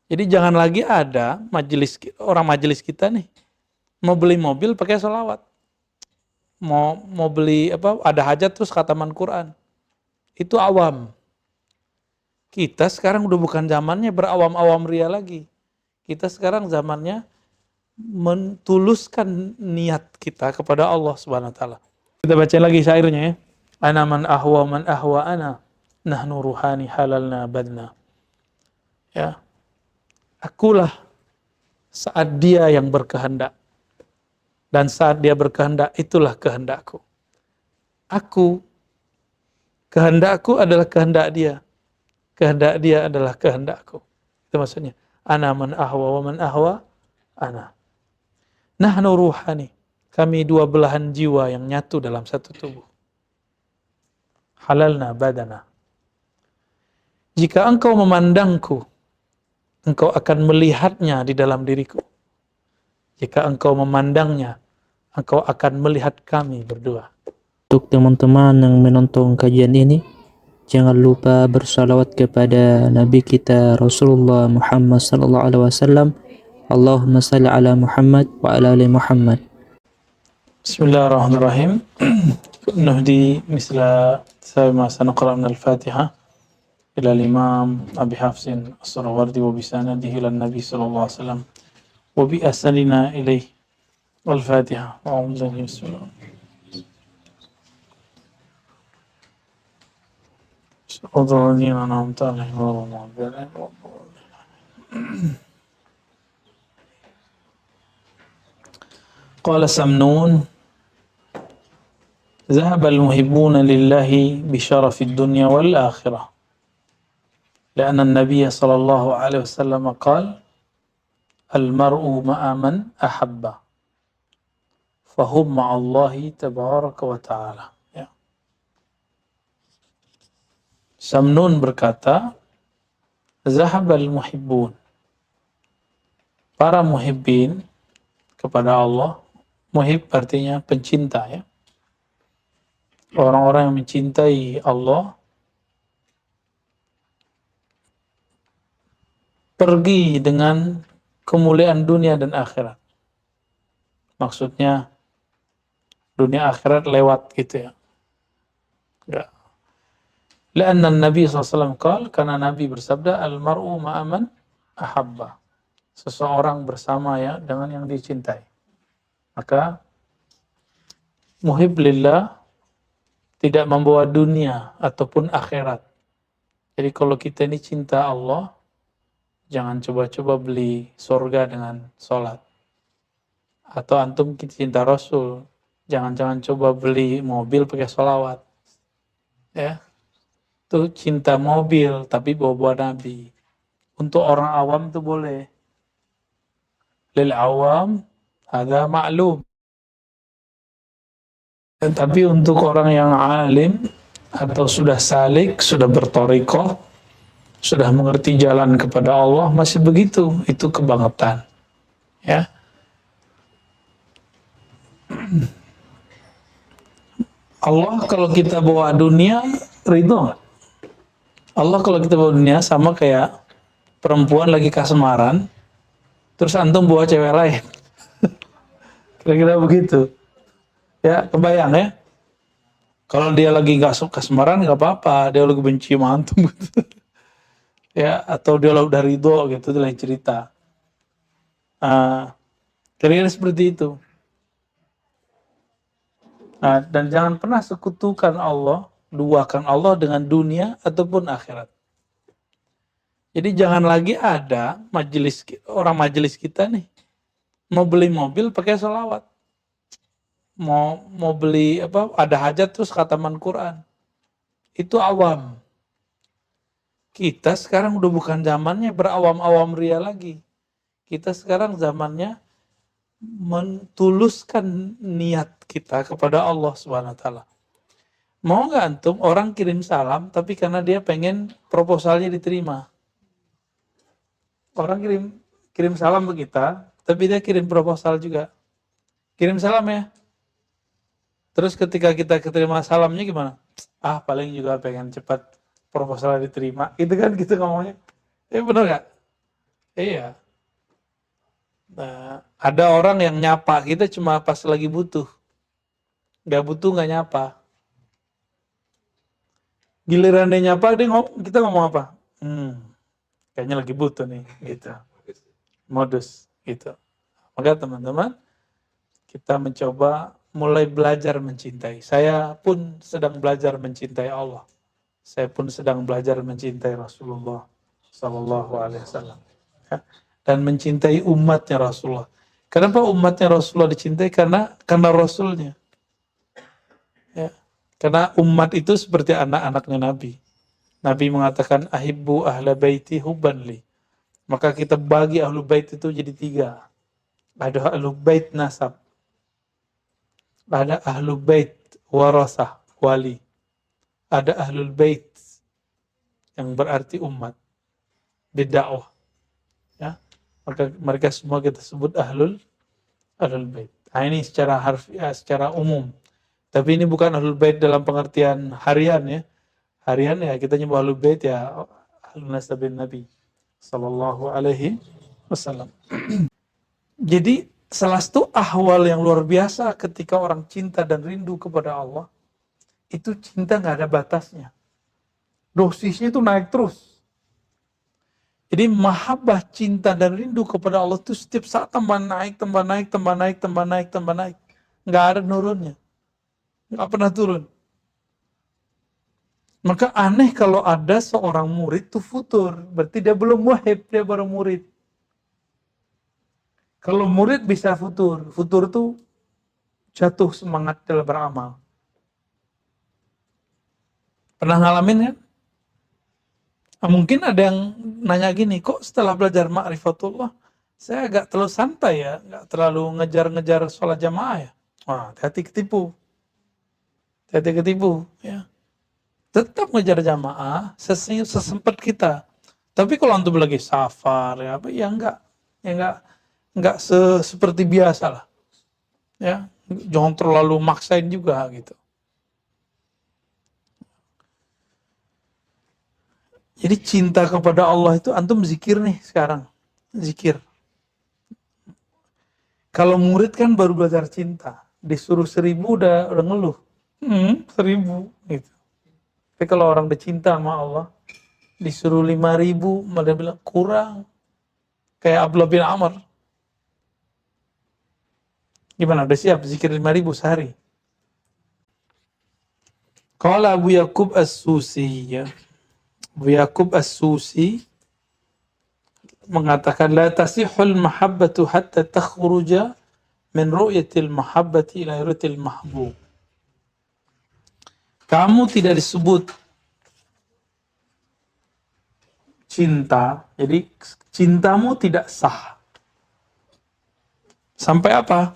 Jadi jangan lagi ada orang majelis kita nih mau beli mobil pakai sholawat, mau beli apa, ada hajat terus khataman Quran. Itu awam. Kita sekarang udah bukan zamannya berawam-awam ria lagi. Kita sekarang zamannya mentuluskan niat kita kepada Allah Subhanahu wa taala. Kita baca lagi syairnya ya. Ana man ahwa ana, nahnu ruhani halalna badna. Ya, akulah saat dia yang berkehendak, dan saat dia berkehendak itulah kehendakku. Aku, kehendakku adalah kehendak dia, kehendak dia adalah kehendakku. Itu maksudnya. Ana man ahwa wa man ahwa ana. Nahnu ruhani, kami dua belahan jiwa yang nyatu dalam satu tubuh. Halalna badana. Jika engkau memandangku, engkau akan melihatnya di dalam diriku. Jika engkau memandangnya, engkau akan melihat kami berdua. Untuk teman-teman yang menonton kajian ini, jangan lupa bersalawat kepada Nabi kita Rasulullah Muhammad sallallahu alaihi wasallam. Allahumma salli ala Muhammad wa ala ali Muhammad. Bismillahirrahmanirrahim. Nuhdi misla ma sanaqra min al-Fatihah ila al-Imam Abi Hafsin As-Surawardi wa bisanadihi ila Nabi sallallahu alaihi wasallam wa bi asalina ilaih. Al-Fatihah. A'udzu billahi Qala Samnun, ذهب المحبون لله بشرف الدنيا والآخرة لأن النبي صلى الله عليه وسلم قال المرء مع من أحب فهم مع الله تبارك وتعالى. Ya. Samnun berkata, Zahabal muhibbun, para muhibbin kepada Allah. Muhib artinya pencinta ya. Orang-orang yang mencintai Allah pergi dengan kemuliaan dunia dan akhirat. Maksudnya dunia akhirat lewat gitu ya. Enggak. Lianna Nabi SAW qala, karena Nabi bersabda, Al-mar'u ma'aman ahabba. Seseorang bersama ya dengan yang dicintai. Maka muhib lillah tidak membawa dunia ataupun akhirat. Jadi kalau kita ini cinta Allah, jangan coba-coba beli surga dengan sholat. Atau antum kita cinta Rasul, jangan coba beli mobil pakai sholawat. Ya, itu cinta mobil tapi bawa Nabi. Untuk orang awam itu boleh. Lil awam ada maklum. Tapi untuk orang yang alim atau sudah salik, sudah bertorikoh, sudah mengerti jalan kepada Allah, masih begitu, itu kebangetan. Ya. Allah kalau kita bawa dunia, ridho nggak? Allah kalau kita bawa dunia sama kayak perempuan lagi kasmaran, terus antum bawa cewek lain. Kira-kira begitu. Ya, kebayang ya. Kalau dia lagi nggak suka kasmaran nggak apa-apa, dia lagi benci sama antum gitu. Ya, atau dia udah ridho gitu, itu lain cerita. Kira-kira seperti itu. Nah, dan jangan pernah sekutukan Allah, duakan Allah dengan dunia ataupun akhirat. Jadi jangan lagi ada orang majelis kita nih mau beli mobil pakai sholawat, mau beli apa, ada hajat terus khataman Quran. Itu awam. Kita sekarang udah bukan zamannya berawam-awam ria lagi. Kita sekarang zamannya mentuluskan niat kita kepada Allah Subhanahu wa taala. Mau nggak antum orang kirim salam tapi karena dia pengen proposalnya diterima. Orang kirim salam ke kita, tapi dia kirim proposal juga. Kirim salam ya. Terus ketika kita keterima salamnya gimana? Ah, paling juga pengen cepat proposalnya diterima. Itu kan gitu ngomongnya. Benar nggak? Iya. Nah, ada orang yang nyapa kita cuma pas lagi butuh. Nggak butuh nggak nyapa. Giliran dia nyapa, kita ngomong apa? Kayaknya lagi butuh nih, gitu. Modus, gitu. Maka teman-teman, kita mencoba mulai belajar mencintai. Saya pun sedang belajar mencintai Allah. Saya pun sedang belajar mencintai Rasulullah Sallallahu Alaihi Wasallam. Ya. Dan mencintai umatnya Rasulullah. Kenapa umatnya Rasulullah dicintai? Karena Rasulnya. Ya. Karena umat itu seperti anak-anaknya Nabi. Nabi mengatakan ahibbu ahla baiti hubban li. Maka kita bagi ahlu bait itu jadi 3. Ada ahlu bait nasab. Ada ahlu bait warasah wali. Ada ahlul bait yang berarti umat berdakwah. Ya. Maka mereka semua kita sebut ahlul bait. Nah, ini secara harfiah, secara umum. Tapi ini bukan ahlul bait dalam pengertian harian ya. Harian ya kita nyebut ahlul bait ya ahlul nasabin Nabi sallallahu alaihi wasallam. Jadi salah satu ahwal yang luar biasa ketika orang cinta dan rindu kepada Allah, itu cinta nggak ada batasnya. Dosisnya itu naik terus. Jadi mahabbah, cinta dan rindu kepada Allah itu setiap saat tambah naik, tambah naik, tambah naik, tambah naik, tambah naik. Nggak ada nurunnya. Nggak pernah turun. Maka aneh kalau ada seorang murid itu futur. Berarti dia belum wahib, dia baru murid. Kalau murid bisa futur. Futur itu jatuh semangat dalam beramal. Pernah ngalamin kan? Nah, mungkin ada yang nanya gini, kok setelah belajar ma'rifatullah, saya agak terlalu santai ya, nggak terlalu ngejar-ngejar sholat jamaah ya. Wah, hati-hati ketipu. Hati-hati ketipu. Ya. Tetap ngejar jamaah, sesempat kita. Tapi kalau antum lagi safar, ya enggak seperti biasa lah. Ya, jangan terlalu maksain juga gitu. Jadi cinta kepada Allah itu antum zikir nih sekarang. Zikir. Kalau murid kan baru belajar cinta. Disuruh 1000 udah ngeluh. 1000 gitu. Tapi kalau orang udah cinta sama Allah, disuruh 5000 malah bilang kurang. Kayak Abdullah bin Amr. Gimana? Udah siap zikir 5000 sehari? Qala Abu Yaqub As-Susi ya. Abu Yaqub As-Susi mengatakan la tasihul mahabbatu hatta takhruja min ru'yatil mahabbati ila ru'yatil mahbub. Kamu tidak disebut cinta, jadi cintamu tidak sah. Sampai apa?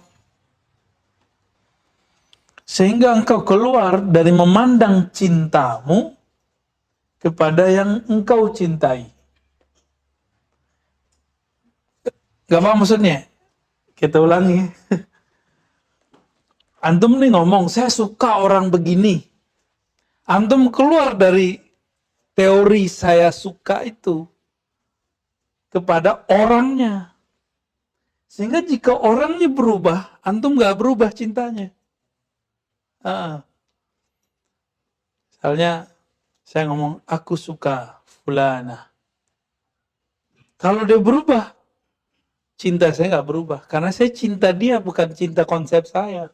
Sehingga engkau keluar dari memandang cintamu kepada yang engkau cintai. Gak paham maksudnya? Kita ulangi. Antum nih ngomong, saya suka orang begini. Antum keluar dari teori saya suka itu kepada orangnya. Sehingga jika orangnya berubah, antum gak berubah cintanya. Misalnya, saya ngomong, aku suka fulana. Kalau dia berubah, cinta saya nggak berubah. Karena saya cinta dia, bukan cinta konsep saya.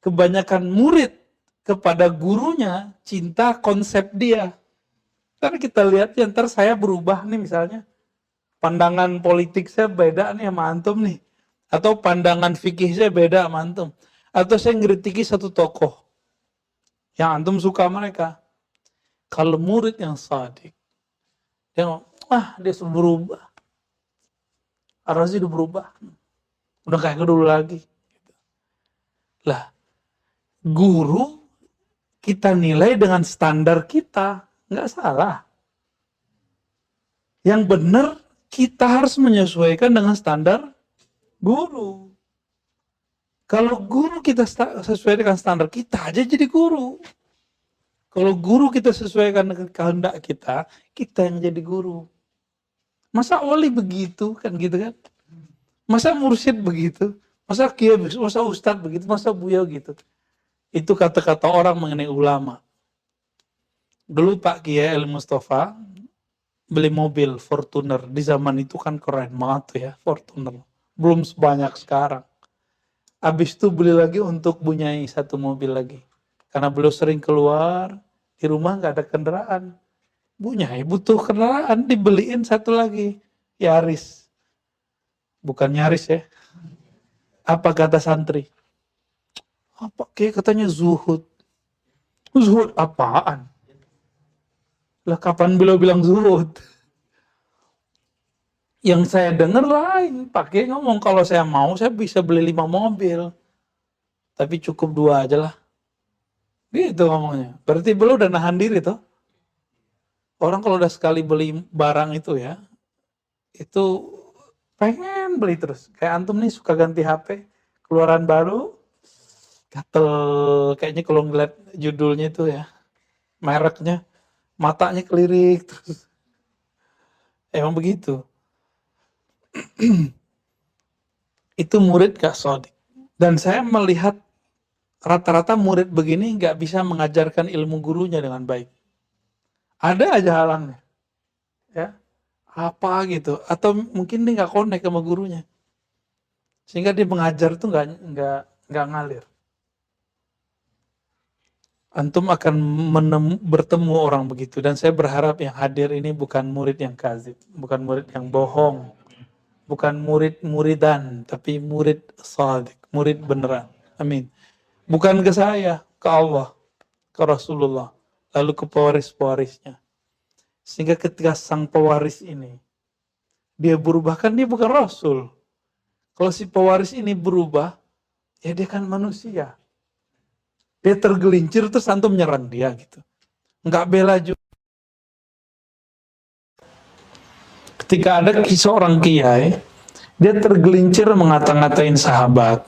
Kebanyakan murid kepada gurunya, cinta konsep dia. Ntar kita lihat ya, ntar saya berubah nih misalnya. Pandangan politik saya beda nih sama antum nih. Atau pandangan fikih saya beda sama antum. Atau saya ngkritiki satu tokoh yang antum suka mereka. Kalau murid yang sadik, dia ngomong, dia sudah berubah. Ar-Razi udah berubah. Udah kayak dulu lagi. Lah, guru kita nilai dengan standar kita. Nggak salah. Yang benar, kita harus menyesuaikan dengan standar guru. Kalau guru kita sesuai dengan standar kita aja jadi guru. Kalau guru kita sesuaikan dengan kehendak kita, kita yang jadi guru. Masa wali begitu kan gitu kan? Masa mursyid begitu? Masa kiai, masa ustadz begitu? Masa buya gitu? Itu kata-kata orang mengenai ulama. Dulu Pak Kiai El Mustafa beli mobil Fortuner. Di zaman itu kan keren banget tuh ya, Fortuner. Belum sebanyak sekarang. Habis itu beli lagi untuk bunyai satu mobil lagi. Karena beliau sering keluar, di rumah nggak ada kendaraan. Bunyai butuh kendaraan, dibeliin satu lagi. Yaris. Bukan Yaris ya. Apa kata santri? Apa kayak katanya zuhud. Zuhud apaan? Lah kapan beliau bilang zuhud? Yang saya dengar lain. Pakai ngomong kalau saya mau saya bisa beli 5 mobil. Tapi cukup 2 aja lah. Gitu ngomongnya. Berarti beliau udah nahan diri tuh. Orang kalau udah sekali beli barang itu ya, itu pengen beli terus. Kayak antum nih suka ganti HP, keluaran baru, gatel kayaknya kalau ngeliat judulnya itu ya, mereknya, matanya kelirik terus. Emang begitu. Itu murid gak sodik. Dan saya melihat rata-rata murid begini nggak bisa mengajarkan ilmu gurunya dengan baik. Ada aja halangnya, ya apa gitu, atau mungkin dia nggak connect sama gurunya, sehingga dia mengajar tuh nggak ngalir. Antum akan bertemu orang begitu, dan saya berharap yang hadir ini bukan murid yang kazib, bukan murid yang bohong, bukan murid-muridan, tapi murid shadiq, murid beneran. Amin. Bukan ke saya, ke Allah, ke Rasulullah, lalu ke pewaris-pewarisnya. Sehingga ketika sang pewaris ini, dia berubah, kan dia bukan Rasul. Kalau si pewaris ini berubah, ya dia kan manusia. Dia tergelincir terus antum menyerang dia gitu. Nggak bela juga. Ketika ada seorang kiai, dia tergelincir mengata-ngatain sahabat.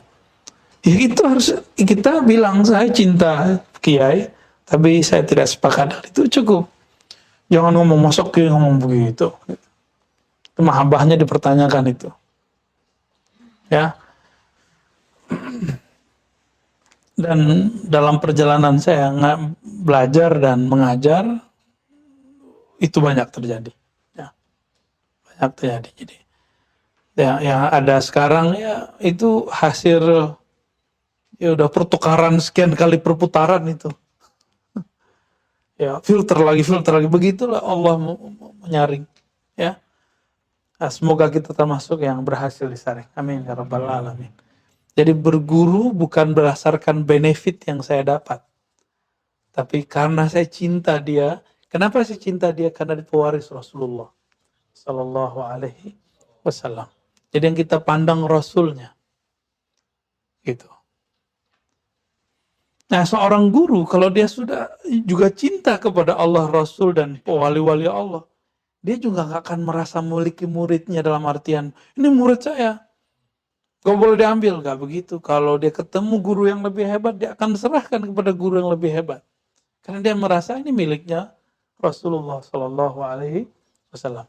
Ya itu harus kita bilang, saya cinta kiai, tapi saya tidak sepakat. Itu cukup. Jangan ngomong masuk kiai ngomong begitu. Itu mahabbahnya dipertanyakan itu. Ya. Dan dalam perjalanan saya belajar dan mengajar, itu banyak terjadi. Ya, banyak terjadi. Jadi yang ada sekarang ya itu hasil ya udah pertukaran sekian kali perputaran itu. Ya filter lagi begitulah Allah menyaring. Ya, nah, semoga kita termasuk yang berhasil disaring. Amin ya rabbal alamin. Jadi berguru bukan berdasarkan benefit yang saya dapat, tapi karena saya cinta dia. Kenapa saya cinta dia? Karena dia pewaris Rasulullah Sallallahu Alaihi Wasallam. Jadi yang kita pandang Rasulnya, gitu. Nah, seorang guru kalau dia sudah juga cinta kepada Allah, Rasul, dan wali-wali Allah, dia juga nggak akan merasa memiliki muridnya dalam artian ini murid saya, gak boleh diambil, gak begitu. Kalau dia ketemu guru yang lebih hebat, dia akan serahkan kepada guru yang lebih hebat, karena dia merasa ini miliknya Rasulullah Sallallahu Alaihi Wasallam.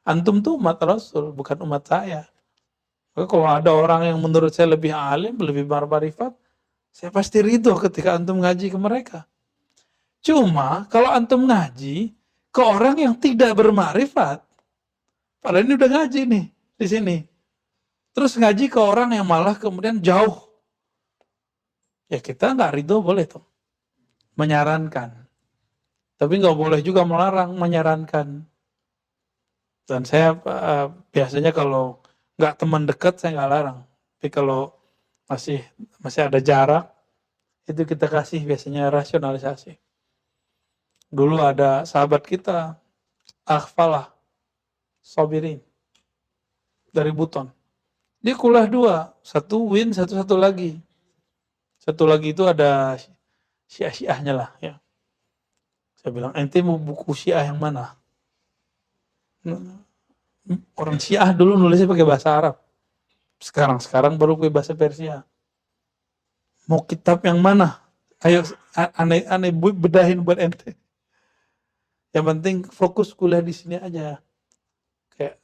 Antum tuh umat Rasul, bukan umat saya. Maka kalau ada orang yang menurut saya lebih alim, lebih bermarifat, saya pasti ridho ketika antum ngaji ke mereka. Cuma kalau antum ngaji ke orang yang tidak bermarifat, padahal ini udah ngaji nih di sini, terus ngaji ke orang yang malah kemudian jauh, ya kita nggak ridho boleh tuh, menyarankan, tapi nggak boleh juga melarang, menyarankan. Dan saya biasanya kalau nggak teman dekat saya nggak larang, tapi kalau masih ada jarak, itu kita kasih biasanya rasionalisasi. Dulu ada sahabat kita, Akhfalah Sobirin, dari Buton. Dia kuliah 2, satu Win, satu lagi. Satu lagi itu ada Syiah-Syiahnya lah. Ya. Saya bilang, ente mau buku Syiah yang mana? Orang Syiah dulu nulisnya pakai bahasa Arab. Sekarang baru pakai bahasa Persia. Mau kitab yang mana? Ayo aneh bedahin buat ente. Yang penting fokus kuliah di sini aja. Kayak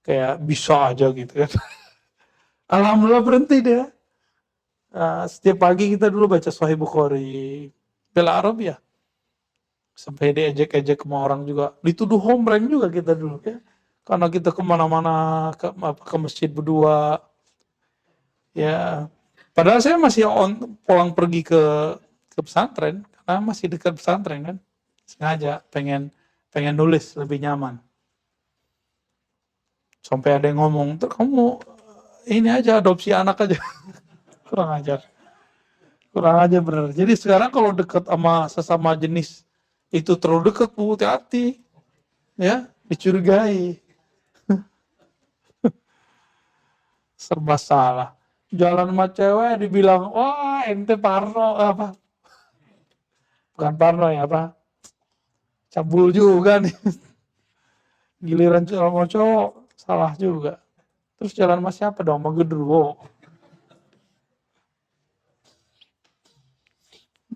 kayak bisa aja gitu kan. Alhamdulillah berhenti dia. Setiap pagi kita dulu baca Sahih Bukhari, bela Arab ya. Sampai diejek-ejek sama orang juga. Dituduh hombreng juga kita dulu ya. Karena kita kemana-mana, ke masjid berdua. Ya, padahal saya masih pulang pergi ke pesantren. Karena masih dekat pesantren kan. Sengaja pengen nulis lebih nyaman. Sampai ada yang ngomong, kamu ini aja adopsi anak aja. Kurang ajar. Kurang aja bener. Jadi sekarang kalau dekat sama sesama jenis itu terlalu dekat, hati-hati. Ya, dicurigai. Serba salah. Jalan sama cewek dibilang, wah ente parno, apa? Bukan parno ya, apa? Cabul juga nih. Giliran sama cowok, salah juga. Terus jalan sama siapa dong? Sama gendruwo.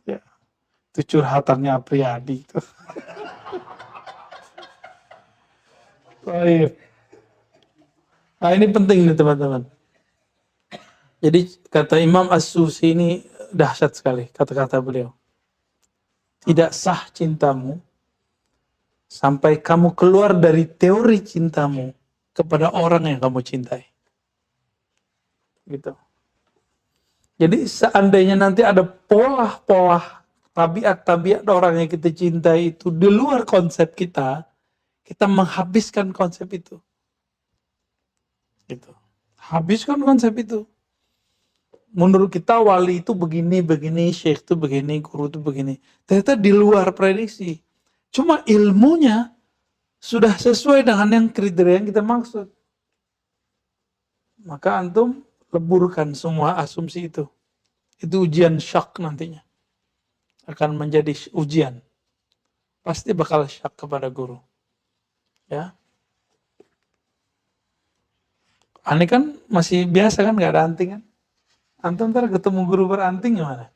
Ya, itu curhatannya Apriyadi. Baik. Nah ini penting nih teman-teman. Jadi kata Imam As-Susi ini dahsyat sekali kata-kata beliau. Tidak sah cintamu sampai kamu keluar dari teori cintamu kepada orang yang kamu cintai. Gitu. Jadi seandainya nanti ada pola-pola tabiat-tabiat orang yang kita cintai itu di luar konsep kita menghabiskan konsep itu. Gitu. Habiskan konsep itu. Menurut kita wali itu begini, syekh itu begini, guru itu begini. Ternyata di luar prediksi. Cuma ilmunya sudah sesuai dengan yang kriteria yang kita maksud. Maka antum leburkan semua asumsi itu. Itu ujian syak nantinya. Akan menjadi ujian. Pasti bakal syak kepada guru. Ya. Ini kan masih biasa kan, gak ada anting kan. Antum ntar ketemu guru beranting gimana?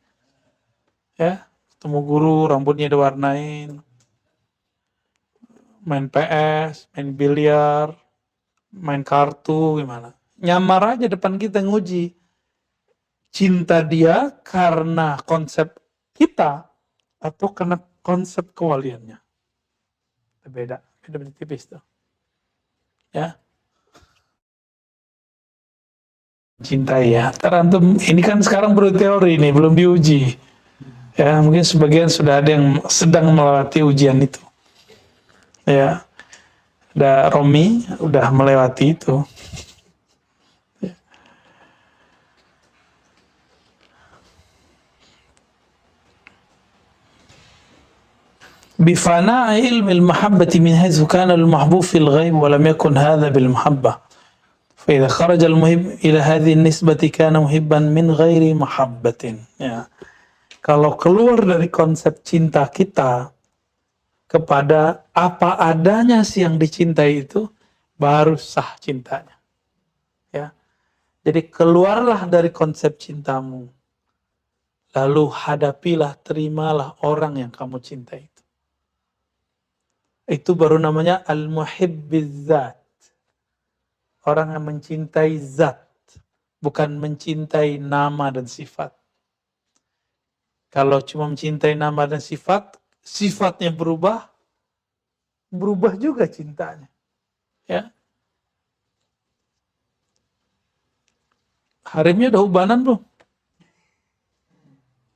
Ya, ketemu guru rambutnya diwarnain, main PS, main biliar, main kartu gimana? Nyamar aja depan kita nguji. Cinta dia karena konsep kita atau karena konsep kewaliannya. Beda tipis tuh. Ya. Cintai ya. Antum ini kan sekarang baru teori nih, belum diuji. Ya, mungkin sebagian sudah ada yang sedang melewati ujian itu. Ya. Ada Romi udah melewati itu. بفناء علم المحبة من حيث كان المحبوب في الغيب ولم يكن هذا بالمحبة فإذا خرج المحب إلى هذه النسبة كان محبا من غير محبة. Ya. Kalau keluar dari konsep cinta kita kepada apa adanya si yang dicintai itu, baru sah cintanya. Ya. Jadi keluarlah dari konsep cintamu, lalu hadapilah, terimalah orang yang kamu cintai. Itu baru namanya al-muhibbizzat. Orang yang mencintai zat, bukan mencintai nama dan sifat. Kalau cuma mencintai nama dan sifat, sifatnya berubah juga cintanya. Ya. Harimnya udah ubanan belum?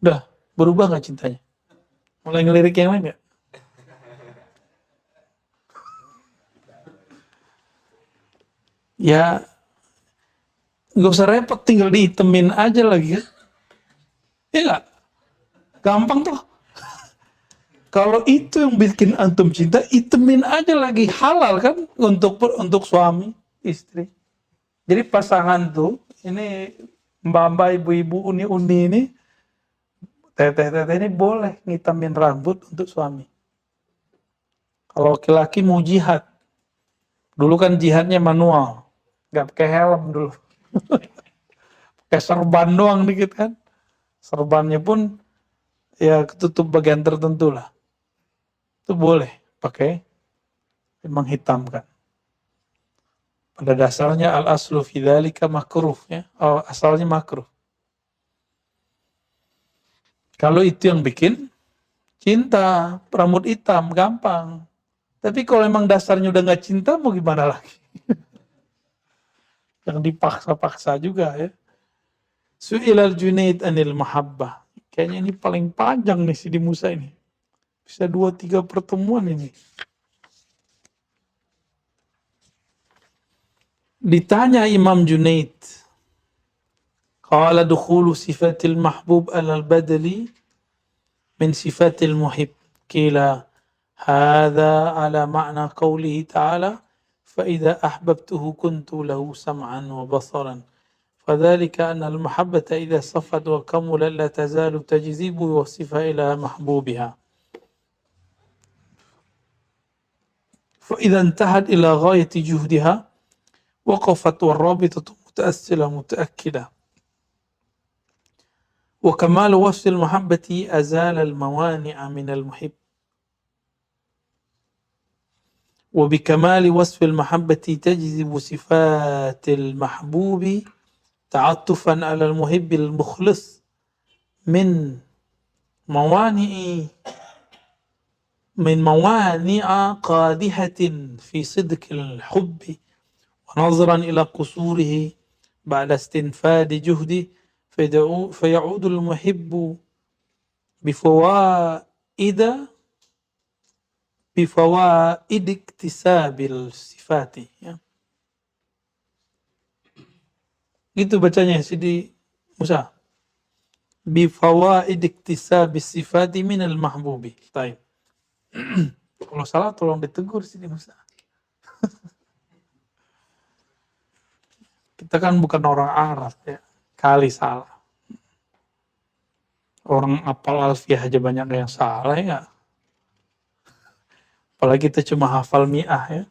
Udah, berubah nggak cintanya? Mulai ngelirik yang lain nggak? Ya, nggak usah repot, tinggal diitemin aja lagi kan? Ya nggak? Gampang tuh. Kalau itu yang bikin antum cinta, itemin aja lagi, halal kan untuk suami, istri. Jadi pasangan tuh, ini mbak-mbak, ibu-ibu, uni-uni ini, teteh-teteh ini boleh ngitamin rambut untuk suami. Kalau laki-laki mau jihad, dulu kan jihadnya manual, nggak pakai helm dulu. Pakai serban doang dikit kan. Serbannya pun ya ketutup bagian tertentu lah. Itu boleh pakai menghitamkan. Pada dasarnya al-aslu fi dzalika makruh ya. Oh, asalnya makruh. Kalau itu yang bikin cinta, rambut hitam gampang. Tapi kalau emang dasarnya udah nggak cinta mau gimana lagi? Yang dipaksa-paksa juga ya. Su'ilal Junaid anil mahabbah. Kayaknya ini paling panjang nih Sidi Musa ini. Bisa 2-3 pertemuan ini. Ditanya Imam Junaid, qala dukhulu sifatil mahbub alal badali min sifatil muhib. Qila hadha ala ma'na qawlihi ta'ala fa idza ahbabtuhu kuntu lahu sam'an wa basaran. فذلك أن المحبة إذا صفت وكملت لا تزال تجذب وصفها إلى محبوبها فإذا انتهت إلى غاية جهدها وقفت والرابطة متأصلة متأكدة وكمال وصف المحبة أزال الموانع من المحب وبكمال وصف المحبة تجذب صفات المحبوب تعطفا على المحب المخلص من موانع قادحة في صدق الحب ونظرا إلى قصوره بعد استنفاد جهده فيعود المحب بفوائد اكتساب الصفات ya. Gitu bacanya Sidi Musa. Bifawaid iktisab sifati minal mahbubi. Baik. Kalau salah tolong ditegur Sidi Musa. Kita kan bukan orang Arab ya. Kali salah. Orang apal alfiah aja banyak yang salah ya. Apalagi kita cuma hafal mi'ah ya.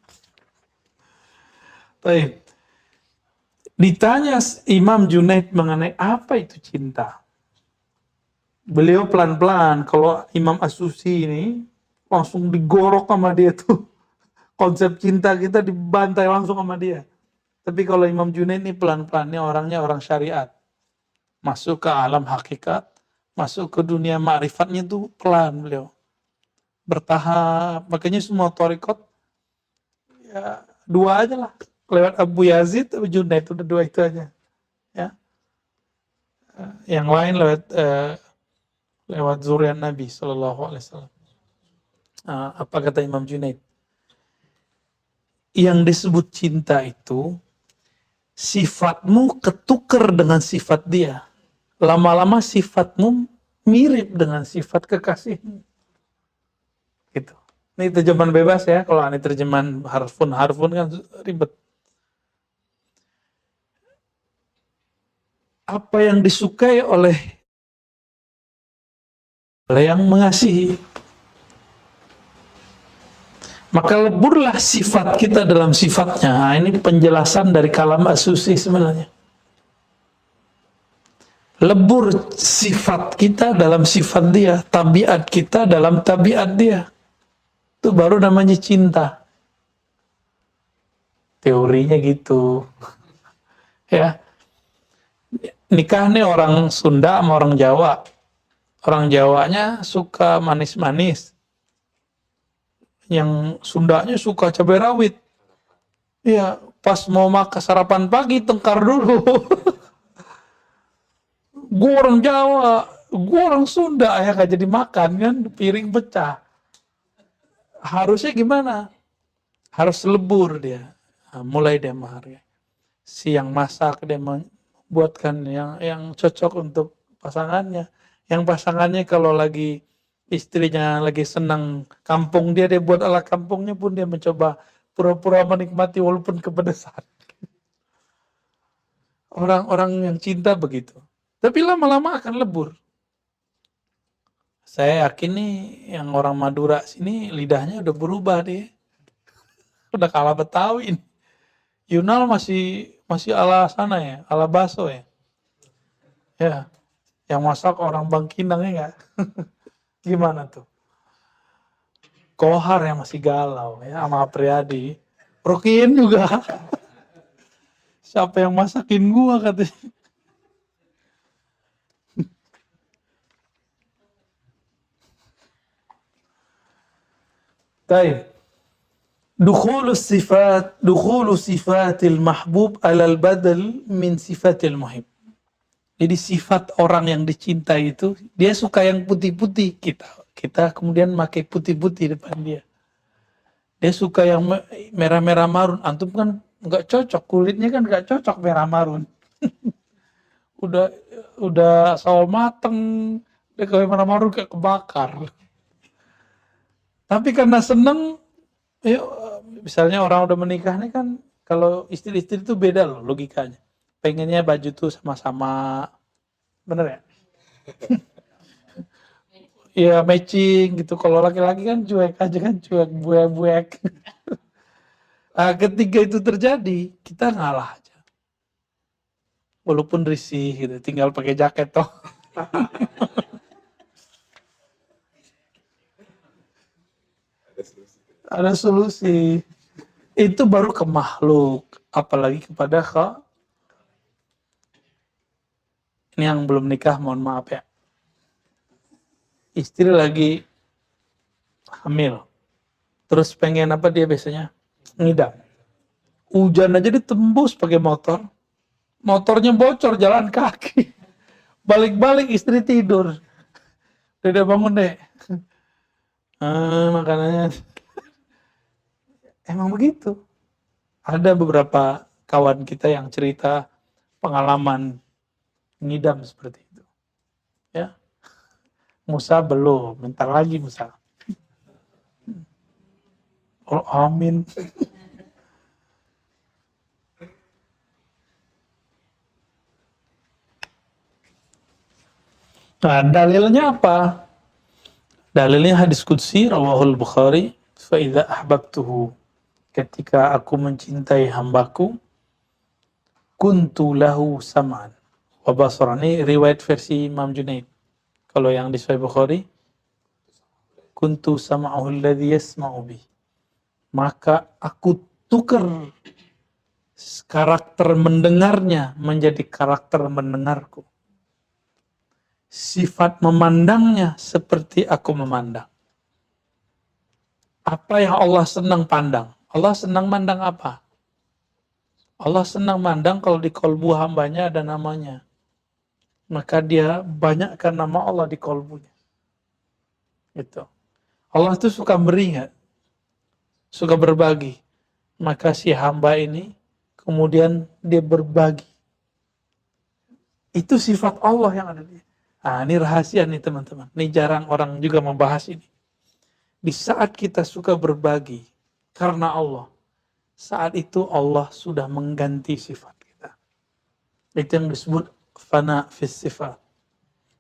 Baik. Ditanya Imam Junaid mengenai apa itu cinta. Beliau pelan-pelan, kalau Imam As-Susi ini langsung digorok sama dia tuh. Konsep cinta kita dibantai langsung sama dia. Tapi kalau Imam Junaid ini pelan-pelan, ini orangnya orang syariat. Masuk ke alam hakikat, masuk ke dunia ma'rifatnya tuh pelan beliau. Bertahap, makanya semua thariqat ya 2 aja lah. Lewat Abu Yazid, Abu Junaid, udah 2 itu aja. Ya. Yang lain lewat zuriat Nabi SAW. Apa kata Imam Junaid? Yang disebut cinta itu, sifatmu ketukar dengan sifat dia. Lama-lama sifatmu mirip dengan sifat kekasihmu. Gitu. Ini terjemahan bebas ya, kalau ini terjemahan harfun kan ribet. Apa yang disukai oleh yang mengasihi, maka leburlah sifat kita dalam sifatnya. Nah, ini penjelasan dari kalam As-Susi sebenarnya. Lebur sifat kita dalam sifat dia, tabiat kita dalam tabiat dia. Itu baru namanya cinta. Teorinya gitu. Ya. Nikah nih orang Sunda sama orang Jawa. Orang Jawanya suka manis-manis. Yang Sundanya suka cabai rawit. Ya, pas mau makan sarapan pagi tengkar dulu. Gue orang Jawa, gue orang Sunda, ya gak jadi makan kan, piring pecah. Harusnya gimana? Harus lebur dia. Nah, mulai dia menghargai. Si yang masak dia buatkan yang cocok untuk pasangannya. Yang pasangannya kalau lagi istrinya lagi senang kampung dia buat ala kampungnya pun dia mencoba pura-pura menikmati walaupun kepedesan. Orang-orang yang cinta begitu. Tapi lama-lama akan lebur. Saya yakin nih yang orang Madura sini lidahnya udah berubah dia. Udah kalah Betawi. Yunal masih ala sana ya, ala Baso ya. Ya, yang masak orang Bangkinang ya enggak? Gimana tuh? Kohar yang masih galau ya sama Apriyadi. Rokin juga. Siapa yang masakin gua katanya. Baik. Dukhulu sifatil mahbub alal badal min sifatil muhib. Jadi sifat orang yang dicintai itu, dia suka yang putih-putih, kita kemudian pakai putih-putih depan dia. Dia suka yang merah-merah marun, antum kan nggak cocok, kulitnya kan nggak cocok merah marun. udah sawo mateng, dia kalau merah marun kayak kebakar. Tapi karena seneng, yuk, misalnya orang udah menikah nih kan, kalau istri-istri itu beda loh logikanya. Pengennya baju tuh sama-sama, bener ya? Ya matching gitu. Kalau laki-laki kan cuek aja kan, cuek buek-buek. Nah, ketika itu terjadi, kita ngalah aja. Walaupun risih gitu, tinggal pakai jaket toh. Ada solusi. Itu baru ke makhluk, apalagi kepada ini yang belum nikah, mohon maaf ya. Istri lagi hamil. Terus pengen apa dia biasanya? Ngidam. Hujan aja ditembus pakai motor. Motornya bocor, jalan kaki. Balik-balik istri tidur. Udah bangun deh. Makanannya. Emang begitu. Ada beberapa kawan kita yang cerita pengalaman ngidam seperti itu. Ya. Musa belum, bentar lagi Musa. Oh, amin. Nah, dalilnya apa? Dalilnya hadis qudsi rawahul Bukhari, fa idza ahbabtuhu, ketika aku mencintai hambaku, kuntu lahu sam'an wa basaran. Ini riwayat versi Imam Junaid. Kalau yang di Sahih Bukhari, kuntu sam'ahu alladhi yasma'u bih. Maka aku tukar karakter mendengarnya menjadi karakter mendengarku. Sifat memandangnya seperti aku memandang. Apa yang Allah senang pandang? Allah senang mandang apa? Allah senang mandang kalau di kolbu hambanya ada namanya. Maka dia banyakkan nama Allah di kolbunya. Itu. Allah itu suka beri nggak? Suka berbagi. Maka si hamba ini kemudian dia berbagi. Itu sifat Allah yang ada di. Nah, ini rahasia nih teman-teman. Ini jarang orang juga membahas ini. Di saat kita suka berbagi karena Allah, saat itu Allah sudah mengganti sifat kita. Itu yang disebut fana fis sifat.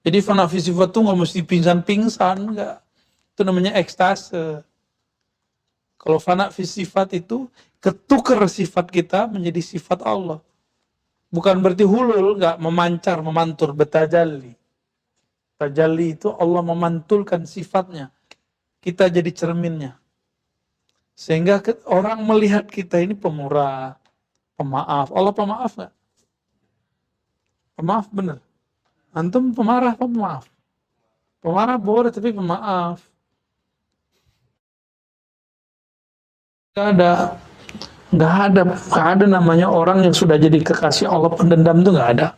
Jadi fana fis sifat itu nggak mesti pingsan-pingsan, nggak. Itu namanya ekstase. Kalau fana fis sifat itu ketukar sifat kita menjadi sifat Allah. Bukan berarti hulul, nggak memancar, memantur, betajalli. Tajalli itu Allah memantulkan sifatnya. Kita jadi cerminnya. Sehingga orang melihat kita ini pemurah, pemaaf. Allah pemaaf nggak? Pemaaf bener. Antum pemarah, pemaaf. Pemarah boleh, tapi pemaaf. Nggak ada namanya orang yang sudah jadi kekasih Allah pendendam itu nggak ada.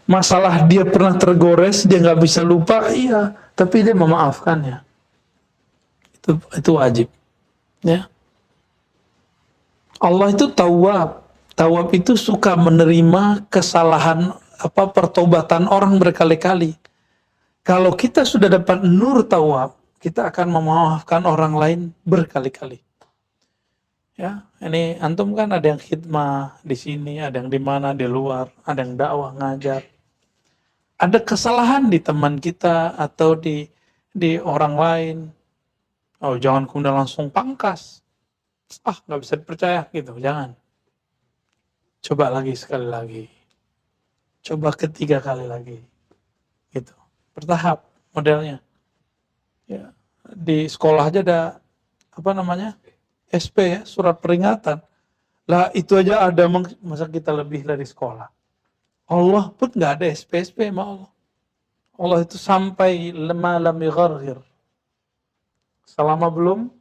Masalah dia pernah tergores, dia nggak bisa lupa, iya, tapi dia memaafkannya. Itu wajib. Ya. Allah itu tawwab. Tawwab itu suka menerima kesalahan pertobatan orang berkali-kali. Kalau kita sudah dapat nur tawwab, kita akan memaafkan orang lain berkali-kali. Ya, ini antum kan ada yang khidmah di sini, ada yang di mana di luar, ada yang dakwah ngajar. Ada kesalahan di teman kita atau di orang lain. Oh, jangan kemudian langsung pangkas. Nggak bisa dipercaya gitu, jangan. Coba lagi sekali lagi. Coba ketiga kali lagi. Gitu. Bertahap modelnya. Ya, di sekolah aja ada SP ya, surat peringatan. Lah itu aja ada, masa kita lebih dari sekolah? Allah pun nggak ada SP-SP sama Allah. Allah itu sampai lama lam yugharghir. Selama belum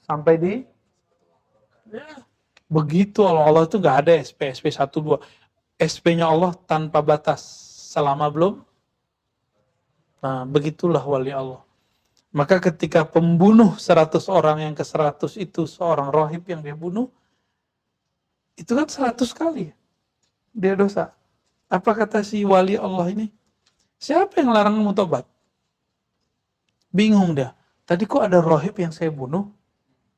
sampai di, ya, begitu Allah itu nggak ada SP 1 2. SP-nya Allah tanpa batas selama belum. Nah, begitulah wali Allah. Maka ketika pembunuh 100 orang yang ke-100 itu seorang rohib yang dia bunuh, itu kan 100 kali dia dosa. Apa kata si wali Allah ini? Siapa yang larang kamu tobat? Bingung dia. Tadi kok ada rohib yang saya bunuh?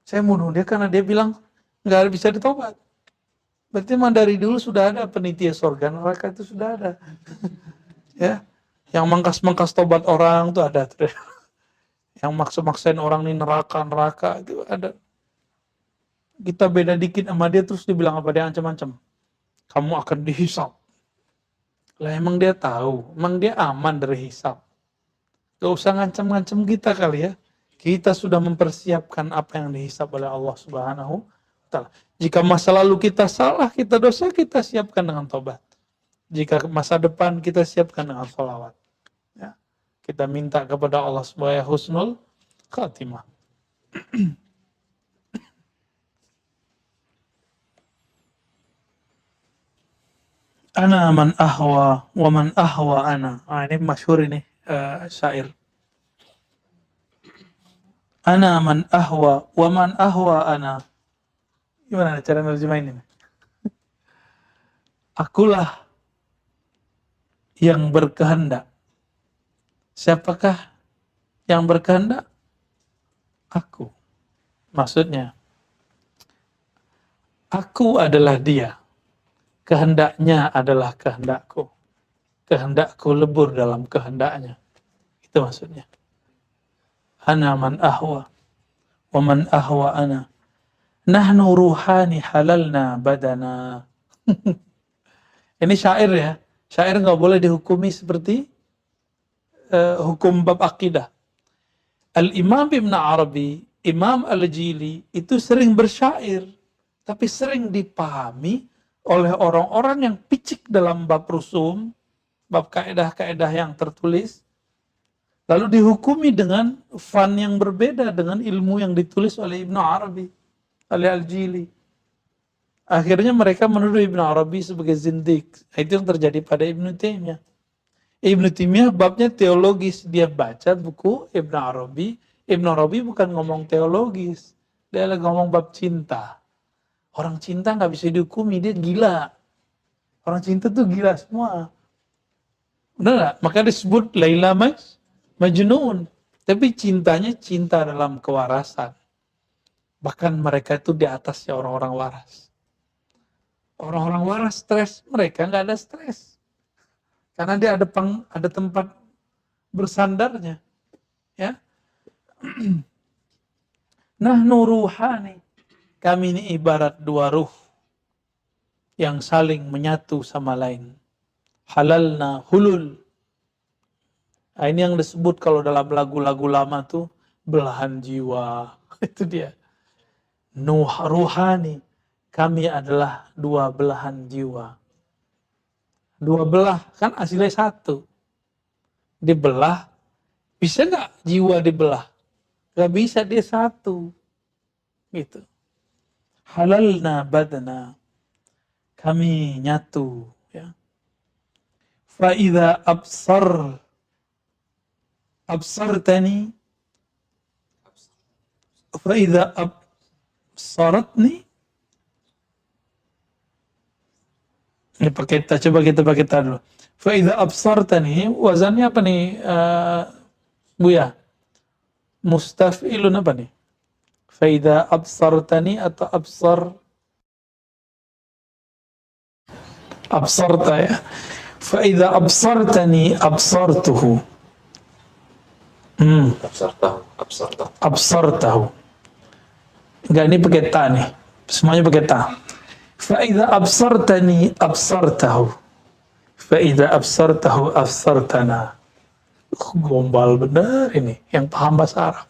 Saya bunuh dia karena dia bilang nggak bisa ditobat. Berarti memang dari dulu sudah ada penitia surga neraka, itu sudah ada. Ya, yang mangkas-mangkas tobat orang itu ada. Yang maksa-maksain orang ini neraka itu ada. Kita beda dikit sama dia terus dibilang apa, dia ancam-ancam. Kamu akan dihisab. Lah emang dia tahu, emang dia aman dari hisab. Gak usah ngancam-ngancam kita kali ya. Kita sudah mempersiapkan apa yang dihisab oleh Allah Subhanahu wa Ta'ala. Jika masa lalu kita salah, kita dosa, kita siapkan dengan tobat. Jika masa depan, kita siapkan dengan sholawat. Ya. Kita minta kepada Allah supaya husnul khatimah. Ana man ahwa wa man ahwa ana. Ini masyhur ini syair. Ana man ahwa wa man ahwa ana. Gimana cara nerjemahin ini? Akulah yang berkehendak. Siapakah yang berkehendak? Aku. Maksudnya, aku adalah dia. Kehendaknya adalah kehendakku. Kehendakku lebur dalam kehendaknya. Itu maksudnya. Ana man ahwa wa man ahwa ana. Nahnu ruhani halalna badana. Ini syair ya. Syair nggak boleh dihukumi seperti hukum bab akidah. Al-Imam Ibn Arabi, Imam Al-Jili itu sering bersyair, tapi sering dipahami oleh orang-orang yang picik dalam bab rusum, bab kaedah-kaedah yang tertulis, lalu dihukumi dengan fan yang berbeda dengan ilmu yang ditulis oleh Ibn Arabi, oleh Al-Jili. Akhirnya mereka menuduh Ibn Arabi sebagai zindik. Itu yang terjadi pada Ibn Taimiyah. Ibn Taimiyah babnya teologis. Dia baca buku Ibn Arabi. Ibn Arabi bukan ngomong teologis. Dia lagi ngomong bab cinta. Orang cinta nggak bisa dihukumi, dia gila. Orang cinta tuh gila semua. Benar nggak? Maka disebut Laila Majnun. Tapi cintanya cinta dalam kewarasan. Bahkan mereka itu di atasnya orang-orang waras. Orang-orang waras stres, mereka nggak ada stres. Karena dia ada tempat bersandarnya. Ya. Nahnu ruhani. Kami ini ibarat dua ruh yang saling menyatu sama lain. Halalna hulul. Nah, ini yang disebut kalau dalam lagu-lagu lama tuh belahan jiwa. Itu dia. Ruhani. Kami adalah dua belahan jiwa. Dua belah, kan hasilnya satu. Dibelah, bisa nggak jiwa dibelah? Nggak bisa, dia satu. Gitu. Halalna badana. Kami nyatu. Ya. Fa'idha absartani. Fa'idha absaratni. Ini pakai ta, coba kita pakai ta dulu. Fa'idha absartani, wazannya apa nih, Buya? Mustaf'ilun apa nih? Fa'idha absartani atau absarta ya. Fa'idha absartani absartuhu. Absartahu. Enggak, ini pakai ta nih. Semuanya pakai ta. Fa'idha absartani absartahu. Fa'idha absartahu absartana. Gombal benar ini, yang paham bahasa Arab.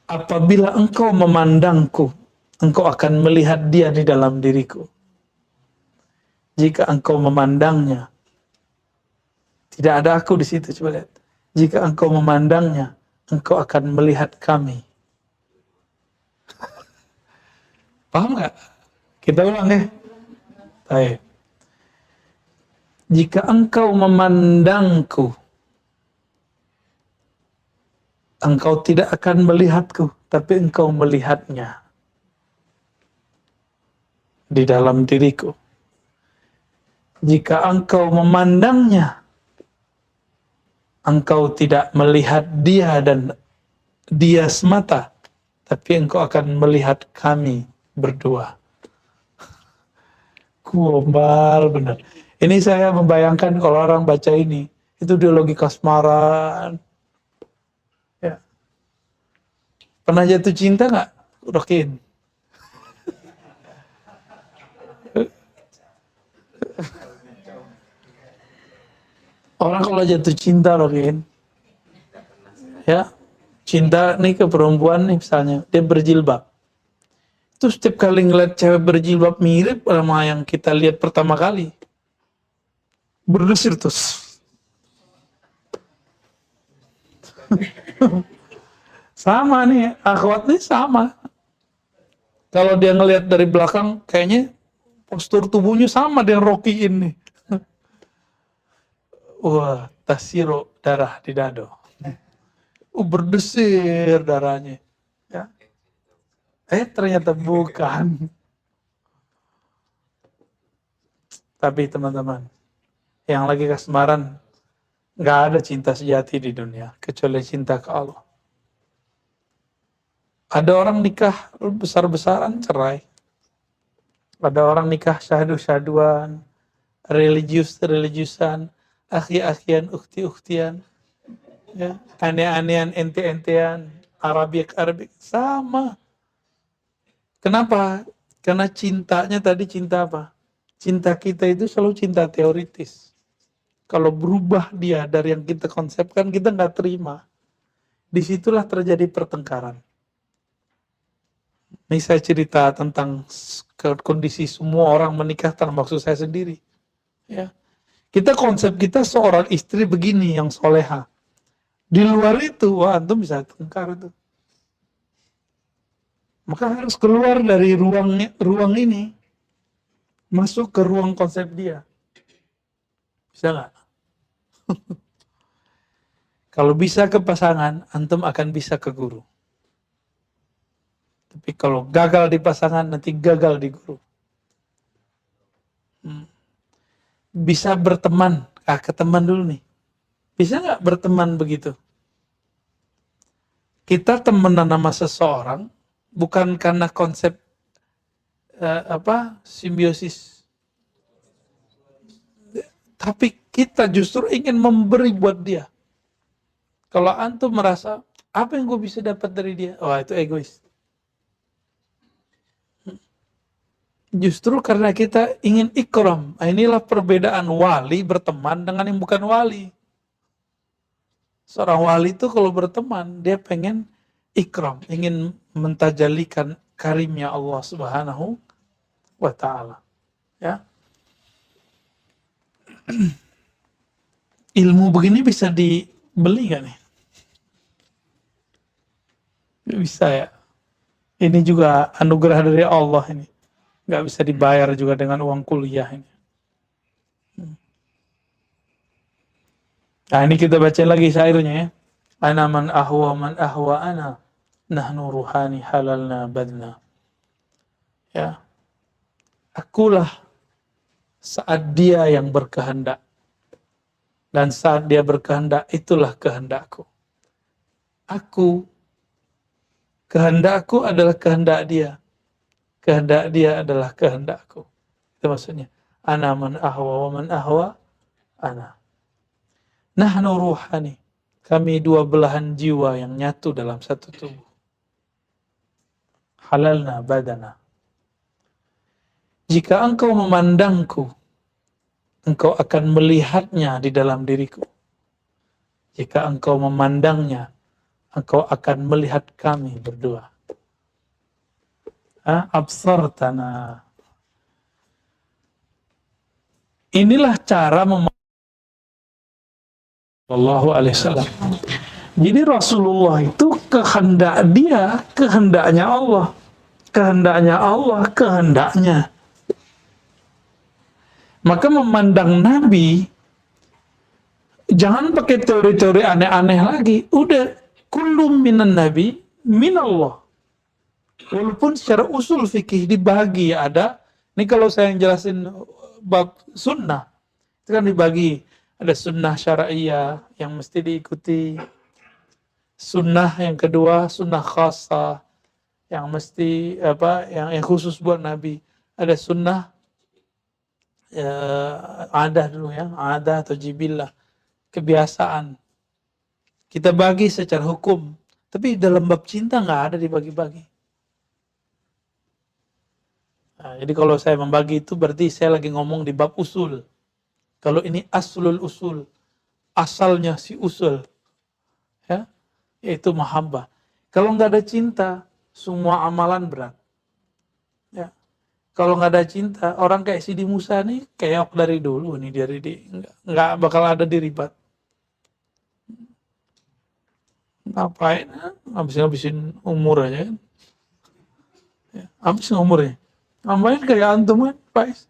Apabila engkau memandangku, engkau akan melihat dia di dalam diriku. Jika engkau memandangnya, tidak ada aku di situ, coba lihat. Jika engkau memandangnya, engkau akan melihat kami. Paham nggak? Kita ulang ya. Baik. Jika engkau memandangku, engkau tidak akan melihatku, tapi engkau melihatnya di dalam diriku. Jika engkau memandangnya, engkau tidak melihat dia dan dia semata, tapi engkau akan melihat kami berdua. Gombal benar. Ini saya membayangkan kalau orang baca ini, itu ideologi kasmaran. Ya. Pernah jatuh cinta nggak, Rokin? Orang kalau jatuh cinta, Rokin, ya, cinta nih ke perempuan nih misalnya, dia berjilbab. Itu setiap kali ngeliat cewek berjilbab mirip sama yang kita lihat pertama kali, berdesir terus. Sama nih, akhwat nih sama. Kalau dia ngelihat dari belakang, kayaknya postur tubuhnya sama dengan Rocky ini. Wah, tasiro, darah di dado. Berdesir darahnya. Ya. Ternyata bukan. Tapi teman-teman, yang lagi kasmaran, nggak ada cinta sejati di dunia, kecuali cinta ke Allah. Ada orang nikah besar-besaran cerai. Ada orang nikah syahdu-syahduan, religiusan, akhi-akhian, ukhti-ukhtian, ya, aneh-anehan, ente-entean, Arabik, sama. Kenapa? Karena cintanya tadi cinta apa? Cinta kita itu selalu cinta teoritis. Kalau berubah dia dari yang kita konsepkan, kita nggak terima. Disitulah terjadi pertengkaran. Ini saya cerita tentang kondisi semua orang menikah termasuk saya sendiri. Ya. Konsep kita seorang istri begini yang soleha. Di luar itu, wah antum bisa tengkar itu. Maka harus keluar dari ruang ini, masuk ke ruang konsep dia. Bisa nggak? Kalau bisa ke pasangan, antum akan bisa ke guru. Tapi kalau gagal di pasangan, nanti gagal di guru. Bisa berteman, ke teman dulu nih. Bisa nggak berteman begitu? Kita temenan sama seseorang bukan karena konsep simbiosis, tapi kita justru ingin memberi buat dia. Kalau antum merasa apa yang gue bisa dapat dari dia, wah itu egois. Justru karena kita ingin ikram. Inilah perbedaan wali berteman dengan yang bukan wali. Seorang wali itu kalau berteman, dia pengen ikram, ingin mentajalikan karimnya Allah Subhanahu wa ta'ala. Ya. Ilmu begini bisa dibeli gak nih? Bisa ya. Ini juga anugerah dari Allah ini. Nggak bisa dibayar juga dengan uang kuliah ini. Nah ini kita baca lagi syairnya ya. Ana man ahwa ana, nahnu ruhani halalna badna. Ya. Akulah saat dia yang berkehendak. Dan saat dia berkehendak, itulah kehendakku. Kehendakku adalah kehendak dia. Kehendak dia adalah kehendakku. Itu maksudnya. Ana man ahwa wa man ahwa ana. Nahnu ruhani. Kami dua belahan jiwa yang nyatu dalam satu tubuh. Halalna badana. Jika engkau memandangku, engkau akan melihatnya di dalam diriku. Jika engkau memandangnya, engkau akan melihat kami berdua. absartana. Inilah cara Sallallahu alaihi wasallam. Jadi Rasulullah itu kehendaknya Allah, kehendaknya. Maka memandang Nabi jangan pakai teori-teori aneh-aneh lagi. Udah, kullum minan Nabi minallah. Walaupun secara usul fikih dibagi ada. Ini kalau saya yang jelasin bab sunnah, itu kan dibagi. Ada sunnah syara'iyah yang mesti diikuti. Sunnah yang kedua, sunnah khasah yang mesti yang khusus buat Nabi. Ada sunnah adah dulu ya, adah atau jibillah, kebiasaan. Kita bagi secara hukum, tapi dalam bab cinta nggak ada dibagi-bagi. Nah, jadi kalau saya membagi itu berarti saya lagi ngomong di bab usul. Kalau ini aslul usul, asalnya si usul, ya, yaitu mahabbah. Kalau nggak ada cinta, semua amalan berat. Ya. Kalau nggak ada cinta, orang kayak Sidi Musa nih keok dari dulu nih, dari nggak bakal ada diribat. Ngapain? Habisin umur aja kan? Ya, habis umurnya. Ngapain kayak antum kan, Pak?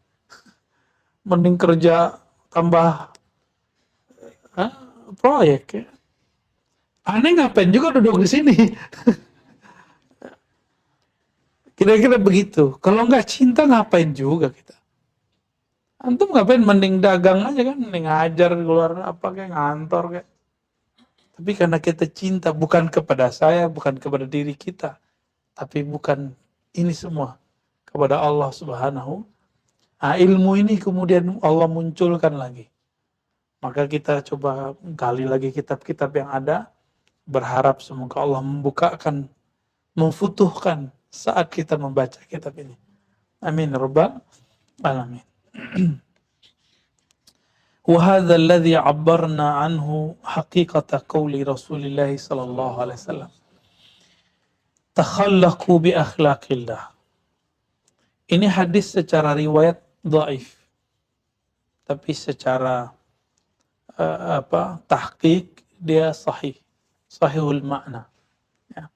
Mending kerja tambah proyek ya. Aneh ngapain juga duduk di sini. Kira-kira begitu. Kalau nggak cinta ngapain juga kita? Antum ngapain, mending dagang aja kan, mending ngajar keluar apa kayak ngantor kayak. Tapi karena kita cinta bukan kepada saya, bukan kepada diri kita, tapi bukan ini semua kepada Allah Subhanahu. Nah, ilmu ini kemudian Allah munculkan lagi. Maka kita coba gali lagi kitab-kitab yang ada, berharap semoga Allah membukakan, memfutuhkan saat kita membaca kitab ini. Amin rabbal alamin. Wa hadzal ladzi 'abbarna anhu haqiqata qauli Rasulillah sallallahu alaihi wasallam. Takhallaqu bi akhlaqillah. Ini hadis secara riwayat dhaif. Tapi secara tahqiq dia sahihul makna. Ya.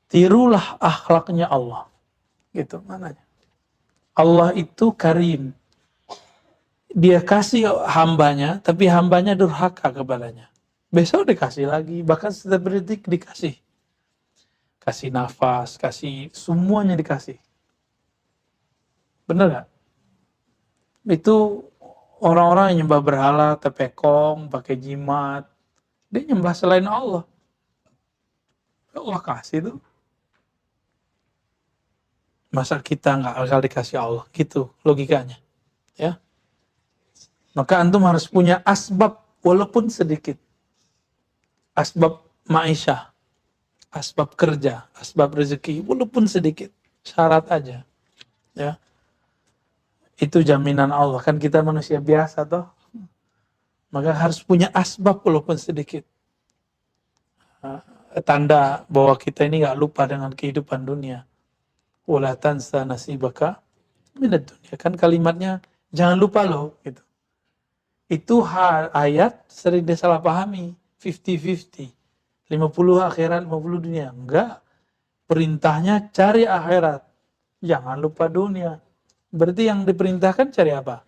Tirulah akhlaknya Allah. Gitu mananya. Allah itu karim. Dia kasih hambanya, tapi hambanya durhaka kepadanya. Besok dikasih lagi, bahkan setiap detik dikasih. Kasih nafas, kasih, semuanya dikasih. Bener gak? Itu orang-orang yang nyembah berhala, tepekong, pakai jimat, dia nyembah selain Allah. Allah kasih tuh. Masa kita nggak bakal dikasih Allah? Gitu logikanya. Ya. Maka antum harus punya asbab walaupun sedikit. Asbab ma'isyah, asbab kerja, asbab rezeki walaupun sedikit. Syarat aja. Ya. Itu jaminan Allah. Kan kita manusia biasa toh. Maka harus punya asbab walaupun sedikit. Tanda bahwa kita ini nggak lupa dengan kehidupan dunia. Wala tansa nasibaka minad dunia. Kan kalimatnya jangan lupa loh gitu. Itu ayat sering disalahpahami, 50-50. 50 akhirat, 50 dunia. Enggak. Perintahnya cari akhirat. Jangan lupa dunia. Berarti yang diperintahkan cari apa?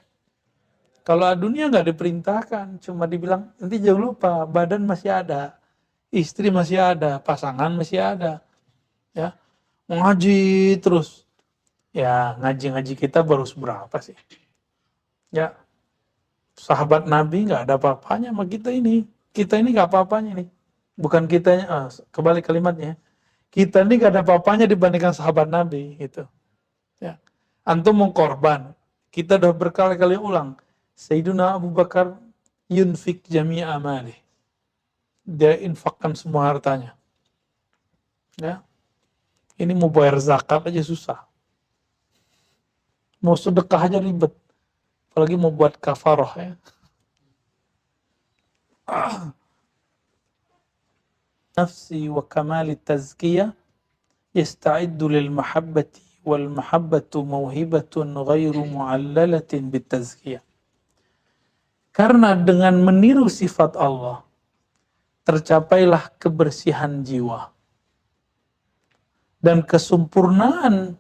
Kalau dunia nggak diperintahkan, cuma dibilang nanti jangan lupa, badan masih ada, istri masih ada, pasangan masih ada. Ya. Ngaji terus. Ya, ngaji-ngaji kita baru seberapa sih? Ya, sahabat Nabi nggak ada apa-apanya sama kita ini. Kita ini nggak apa-apanya nih. Bukan kitanya, kembali kalimatnya. Kita ini nggak ada apa-apanya dibandingkan sahabat Nabi gitu. Ya. Antum mau korban, kita udah berkali-kali ulang. Sayyiduna Abu Bakar yunfik jami'a amalih. Dia infakkan semua hartanya. Ya. Ini mau bayar zakat aja susah. Mau sedekah aja ribet. Apalagi mau buat kafarah ya. Nafsi wa kamali tazkiyah yasta'iddu lil mahabbati wal mahabbatu mauhibatun ghairu mu'allalatin bitazkiyah. Karena dengan meniru sifat Allah tercapailah kebersihan jiwa. Dan kesempurnaan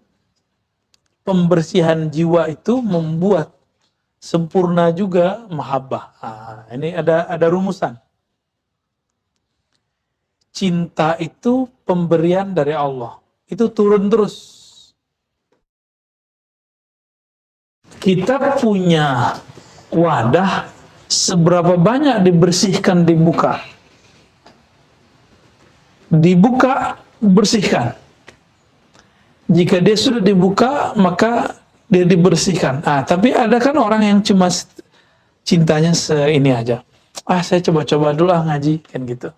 pembersihan jiwa itu membuat sempurna juga mahabbah. Ini ada rumusan. Cinta itu pemberian dari Allah. Itu turun terus. Kita punya wadah, seberapa banyak dibersihkan, dibuka. Dibuka, bersihkan. Jika dia sudah dibuka, maka dia dibersihkan. Tapi ada kan orang yang cuma cintanya ini aja. Saya coba-coba dulu ngaji, kan gitu.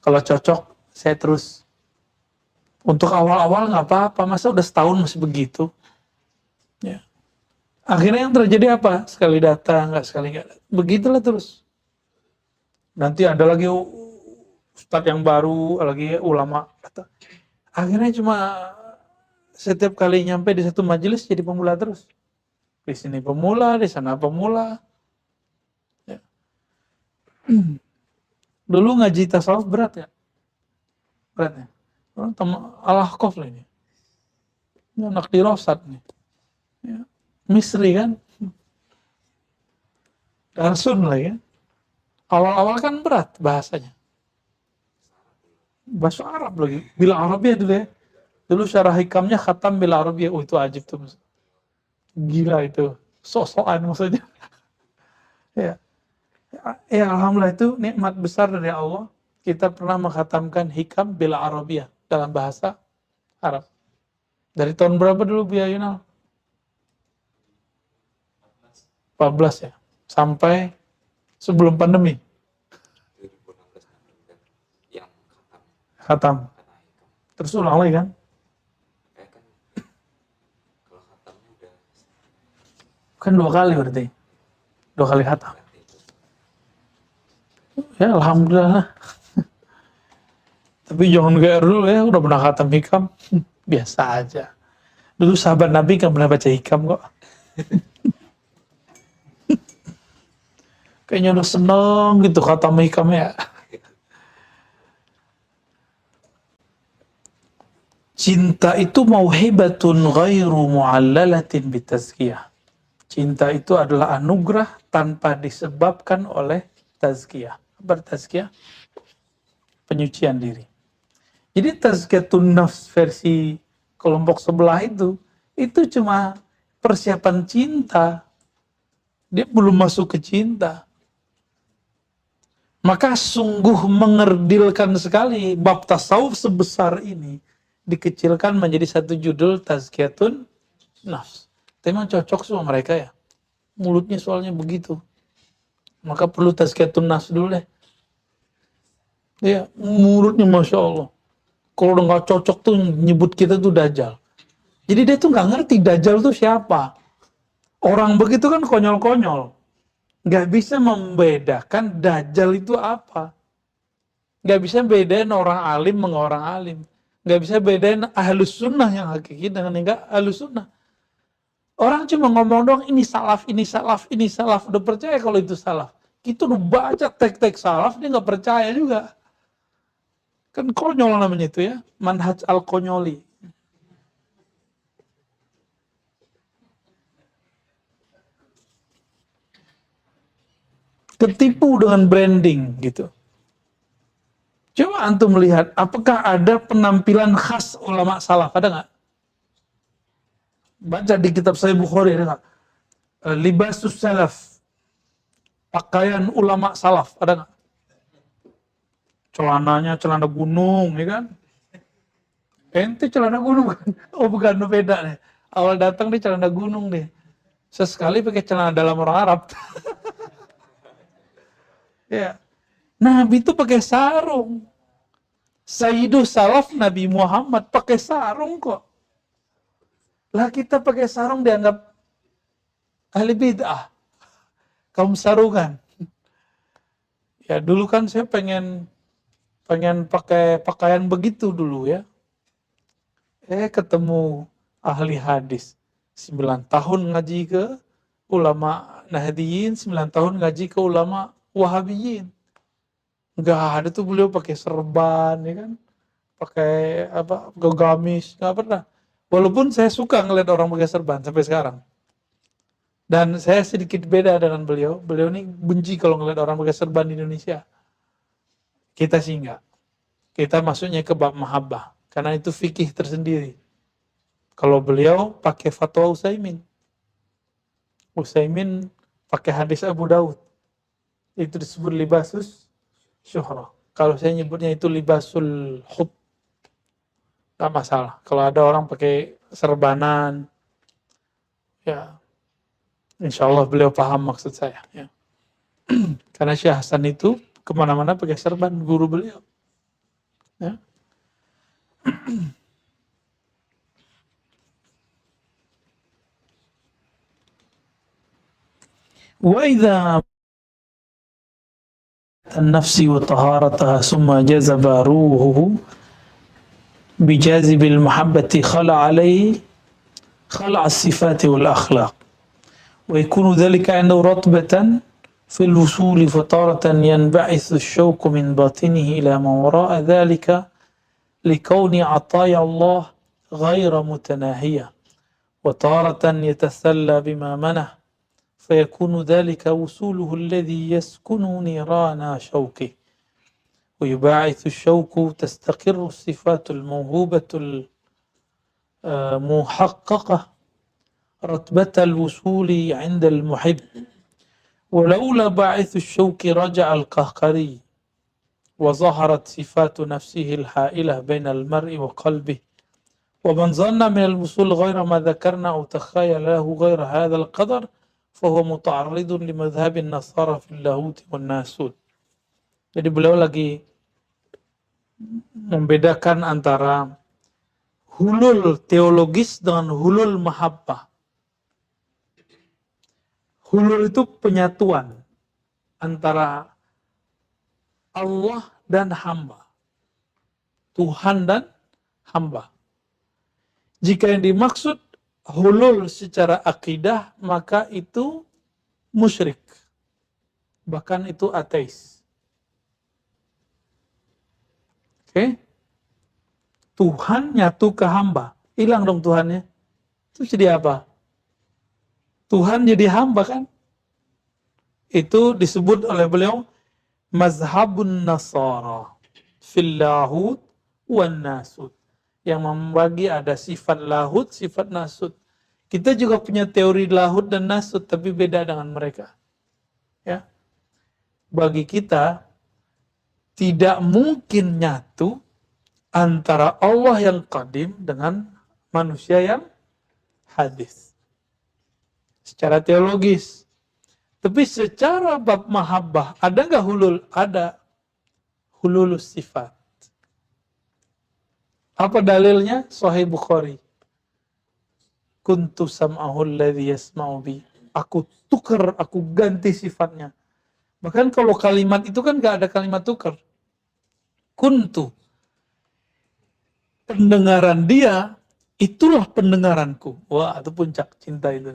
Kalau cocok, saya terus. Untuk awal-awal nggak apa-apa, masa udah setahun masih begitu. Ya. Akhirnya yang terjadi apa? Sekali datang, sekali nggak. Begitulah terus. Nanti ada lagi ustadz yang baru, lagi ulama datang. Akhirnya cuma setiap kali nyampe di satu majelis jadi pemula terus. Di sini pemula, di sana pemula. Ya. Dulu ngaji tasawuf berat ya? Berat ya? Al-Ahqaf lah ini. Ini anak dirosat nih. Ya. Misri kan? Darsun lah ya. Awal-awal kan berat bahasanya. Bahasa Arab lagi. Bila Arabia dulu ya. Dulu syarah hikamnya khatam bila Arabia. Itu ajib tuh. Gila itu. Sok-sokan maksudnya. Ya. Ya alhamdulillah itu nikmat besar dari Allah. Kita pernah menghatamkan hikam bila Arabia dalam bahasa Arab. Dari tahun berapa dulu Bu Yunal? 14 ya. Sampai sebelum pandemi. Khatam. Terus ulang lagi kan? Kan 2 kali berarti. 2 kali khatam. Ya alhamdulillah. Tapi jangan kayak dulu ya, udah pernah khatam hikam. Biasa aja. Dulu sahabat Nabi kan pernah baca hikam kok. Kayaknya udah seneng gitu khatam hikam ya. Cinta itu mauhibatun ghairu mu'allalatin bitazkiyah. Cinta itu adalah anugerah tanpa disebabkan oleh tazkiyah. Bertazkiyah, penyucian diri. Jadi tazkiyatun nafs versi kelompok sebelah itu cuma persiapan cinta. Dia belum masuk ke cinta. Maka sungguh mengerdilkan sekali bab tasawuf sebesar ini dikecilkan menjadi satu judul tazkiyatun nafs. Memang cocok sama mereka ya. Mulutnya soalnya begitu. Maka perlu tazkiyatun nafs dulu deh. Ya, mulutnya Masya Allah. Kalau udah gak cocok tuh nyebut kita tuh dajjal. Jadi dia tuh gak ngerti dajjal tuh siapa. Orang begitu kan konyol-konyol. Gak bisa membedakan dajjal itu apa. Gak bisa bedain orang alim dengan orang alim. Gak bisa bedain ahlus sunnah yang hakiki dengan yang gak ahlus sunnah. Orang cuma ngomong dong ini salaf, ini salaf, ini salaf. Udah percaya kalau itu salaf. Kita udah baca teks-teks salaf, dia gak percaya juga. Kan konyol namanya itu ya. Manhaj al-konyoli. Ketipu dengan branding gitu. Coba antum melihat, apakah ada penampilan khas ulama salaf? Ada nggak? Baca di kitab Sahih Bukhari, ada nggak? Libasus salaf, pakaian ulama salaf, ada nggak? Celananya celana gunung, ya kan? Ente celana gunung kan? Oh bukan, beda nih. Awal datang dia celana gunung deh. Sesekali pakai celana dalam orang Arab. Ya. Nabi itu pakai sarung. Sayyidu salaf Nabi Muhammad pakai sarung kok. Lah kita pakai sarung dianggap ahli bid'ah. Kaum sarungan. Ya dulu kan saya pengen pakai pakaian begitu dulu ya. Saya ketemu ahli hadis 9 tahun ngaji ke ulama Nahdiyin, 9 tahun ngaji ke ulama Wahabiyin. Nggak ada tuh beliau pakai serban, ya kan? Pakai apa, gamis, nggak pernah. Walaupun saya suka ngeliat orang pakai serban sampai sekarang. Dan saya sedikit beda dengan beliau. Beliau ini benci kalau ngeliat orang pakai serban di Indonesia. Kita sih enggak. Kita masuknya ke bab mahabbah. Karena itu fikih tersendiri. Kalau beliau pakai fatwa Utsaimin. Utsaimin pakai hadis Abu Daud. Itu disebut libasus syuhrah. Kalau saya nyebutnya itu libasul hub. Nggak masalah. Kalau ada orang pakai serbanan, ya insya Allah beliau paham maksud saya. Ya. Karena Syekh Hasan itu kemana-mana pakai serban, guru beliau. Ya. Wa idza an-nafsi wa taharataha summa jazaba ruhuhu bijazibil mahabbati khala alayhi khala as-sifati wal akhlaq wa yakunu dhalika 'inda ratbatan في الوصول فتارة ينبعث الشوق من باطنه إلى ما وراء ذلك لكون عطايا الله غير متناهية وتارة يتسلى بما منه فيكون ذلك وصوله الذي يسكن نيران شوقه ويباعث الشوق تستقر الصفات الموهوبة المحققة رتبة الوصول عند المحب ولولا باعث الشوق رجع القهقري وظهرت صفات نفسه الحائلة بين المرء وقلبه ومن ظن من الوصول غير ما ذكرنا أو تخيل له غير هذا القدر فهو متعرض لمذهب النصارى في اللاهوت والناسوت. Jadi beliau lagi membedakan antara hulul teologis dengan hulul mahabbah. Hulul itu penyatuan antara Allah dan hamba. Tuhan dan hamba. Jika yang dimaksud hulul secara akidah, maka itu musyrik. Bahkan itu ateis. Oke? Tuhan nyatu ke hamba. Hilang dong Tuhannya. Itu jadi apa? Tuhan jadi hamba kan? Itu disebut oleh beliau mazhabun nasara fil lahut wan nasut. Yang membagi ada sifat lahut, sifat nasut. Kita juga punya teori lahut dan nasut, tapi beda dengan mereka. Ya. Bagi kita tidak mungkin nyatu antara Allah yang qadim dengan manusia yang hadis. Secara teologis. Tapi secara bab mahabbah, ada nggak hulul? Ada. Hululus sifat. Apa dalilnya? Sahih Bukhari. Kuntu sam'ahu alladhi yasma'u bi. Aku tukar, aku ganti sifatnya. Bahkan kalau kalimat itu kan nggak ada kalimat tukar. Kuntu. Pendengaran dia, itulah pendengaranku. Wah, itu puncak cinta itu.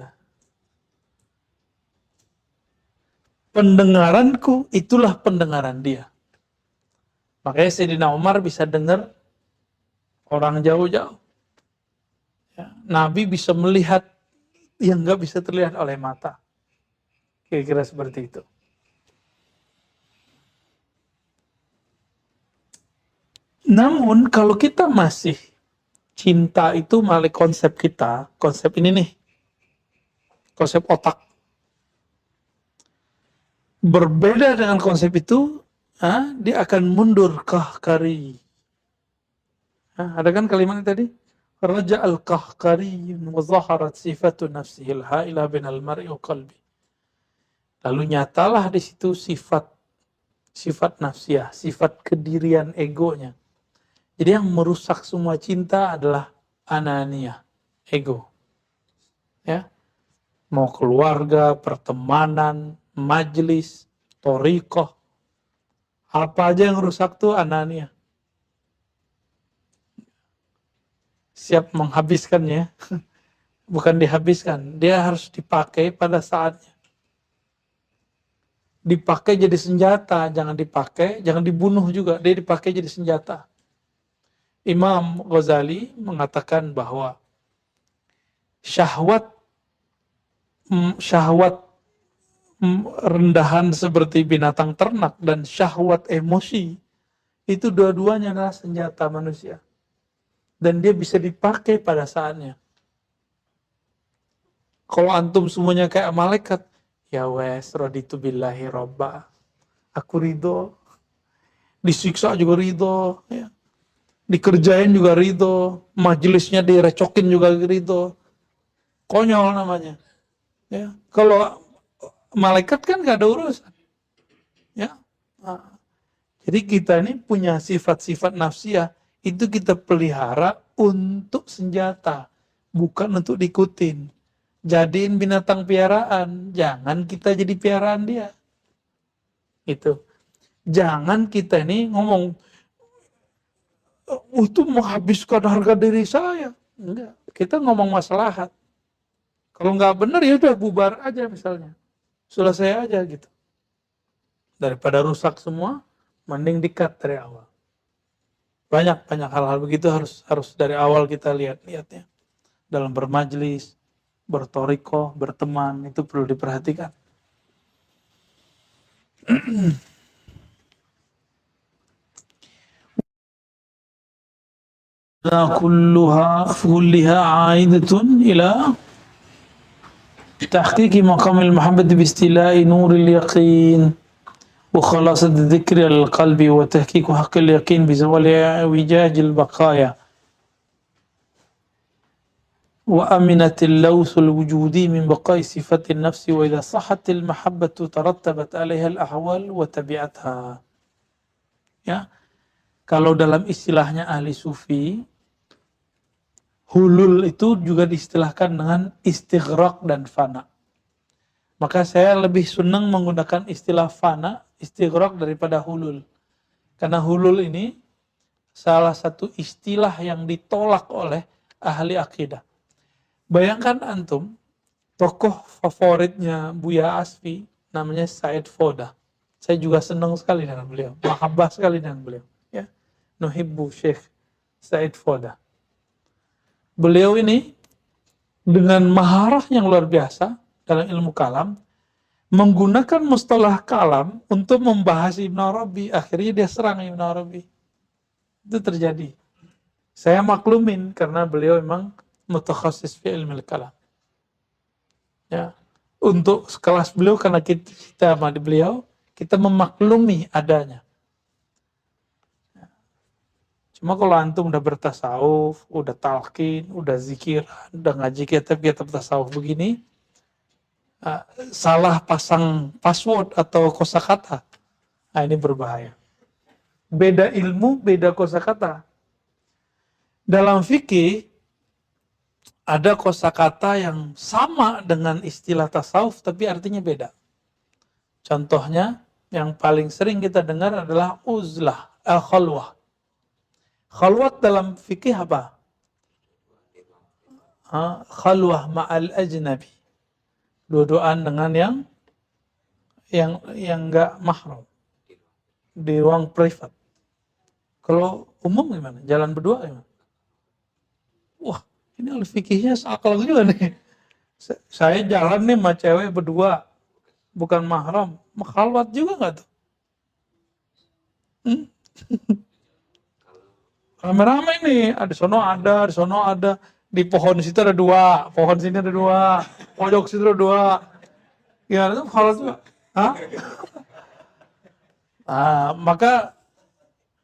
Pendengaranku, itulah pendengaran dia. Makanya Sayyidina Umar bisa dengar orang jauh-jauh. Ya, Nabi bisa melihat yang nggak bisa terlihat oleh mata. Kira-kira seperti itu. Namun kalau kita masih cinta itu malah konsep kita, konsep ini nih, konsep otak. Berbeda dengan konsep itu, dia akan mundur kahkari. Ada kan kalimatnya tadi? Raja al-kahkari wa zaharat sifatu nafsihi al-hailah binal mar'i wa qalbi. Lalu nyatalah di situ sifat nafsiyah, sifat kedirian egonya. Jadi yang merusak semua cinta adalah ananiyah, ego. Ya. Mau keluarga, pertemanan, majlis, thariqah, apa aja yang rusak tuh ananiyah. siap menghabiskannya. Bukan dihabiskan, dia harus dipakai pada saatnya. Dipakai jadi senjata, jangan dibunuh juga, dia dipakai jadi senjata. Imam Ghazali mengatakan bahwa syahwat rendahan seperti binatang ternak dan syahwat emosi itu dua-duanya adalah senjata manusia. Dan dia bisa dipakai pada saatnya. Kalau antum semuanya kayak malaikat, ya wes, raditu billahi robba. Aku ridho. Disiksa juga ridho. Ya. Dikerjain juga ridho. Majelisnya direcokin juga ridho. Konyol namanya. Ya. Kalau malaikat kan gak ada urusan. Ya. Nah, jadi kita ini punya sifat-sifat nafsiyah. Itu kita pelihara untuk senjata. Bukan untuk diikutin. Jadiin binatang piaraan, jangan kita jadi piaraan dia. Itu. Jangan kita ini ngomong itu menghabiskan harga diri saya. Enggak. Kita ngomong maslahat. Kalau nggak benar ya udah bubar aja misalnya. Selesai aja gitu. Daripada rusak semua, mending di-cut dari awal. Banyak hal-hal begitu harus dari awal kita lihatnya. Dalam bermajlis, bertoriko, berteman, itu perlu diperhatikan. كلها عائدة إلى تحقيق مقام المحبة باستيلاء نور اليقين وخلاصة الذكر القلب وتحقيق حق اليقين بزوال وجاج البقايا وأمنة اللوث الوجودي من بقاء صفة النفس وإذا صحت المحبة ترتبت عليها الأحوال وتبعتها. Ya, kalau dalam istilahnya ahli sufi, hulul itu juga diistilahkan dengan istighraq dan fana. Maka saya lebih senang menggunakan istilah fana, istighraq daripada hulul. Karena hulul ini salah satu istilah yang ditolak oleh ahli akidah. Bayangkan antum, tokoh favoritnya Buya Asfi namanya Said Foda. Saya juga senang sekali dengan beliau, mahabbah sekali dengan beliau. Ya, nuhibbu Syekh Said Foda. Beliau ini dengan maharah yang luar biasa dalam ilmu kalam, menggunakan mustalah kalam untuk membahas Ibn Arabi. Akhirnya dia serang Ibn Arabi. Itu terjadi. Saya maklumin karena beliau memang mutakhasis fi ilmu kalam. Ya. Untuk kelas beliau, karena kita sama beliau, kita memaklumi adanya. Cuma kalau antum udah bertasawuf, udah talqin, udah zikir, udah ngaji kitab-kitab tasawuf begini, salah pasang password atau kosakata, nah ini berbahaya. Beda ilmu, beda kosakata. Dalam fikih ada kosakata yang sama dengan istilah tasawuf, tapi artinya beda. Contohnya yang paling sering kita dengar adalah uzlah, al-khalwah. Khalwat dalam fikih apa? Khalwah ma'al ajnabi. Dua-duaan dengan yang enggak mahram. Di ruang privat. Kalau umum gimana? Jalan berdua gimana? Wah, ini ahli fikihnya sakal juga nih. Saya jalan nih sama cewek berdua. Bukan mahram. Khalwat juga enggak tuh? Rame-rame nih, di sono ada, di pohon situ ada dua, pohon sini ada dua, pojok situ ada dua. Gimana tuh kalau tuh? Hah? Maka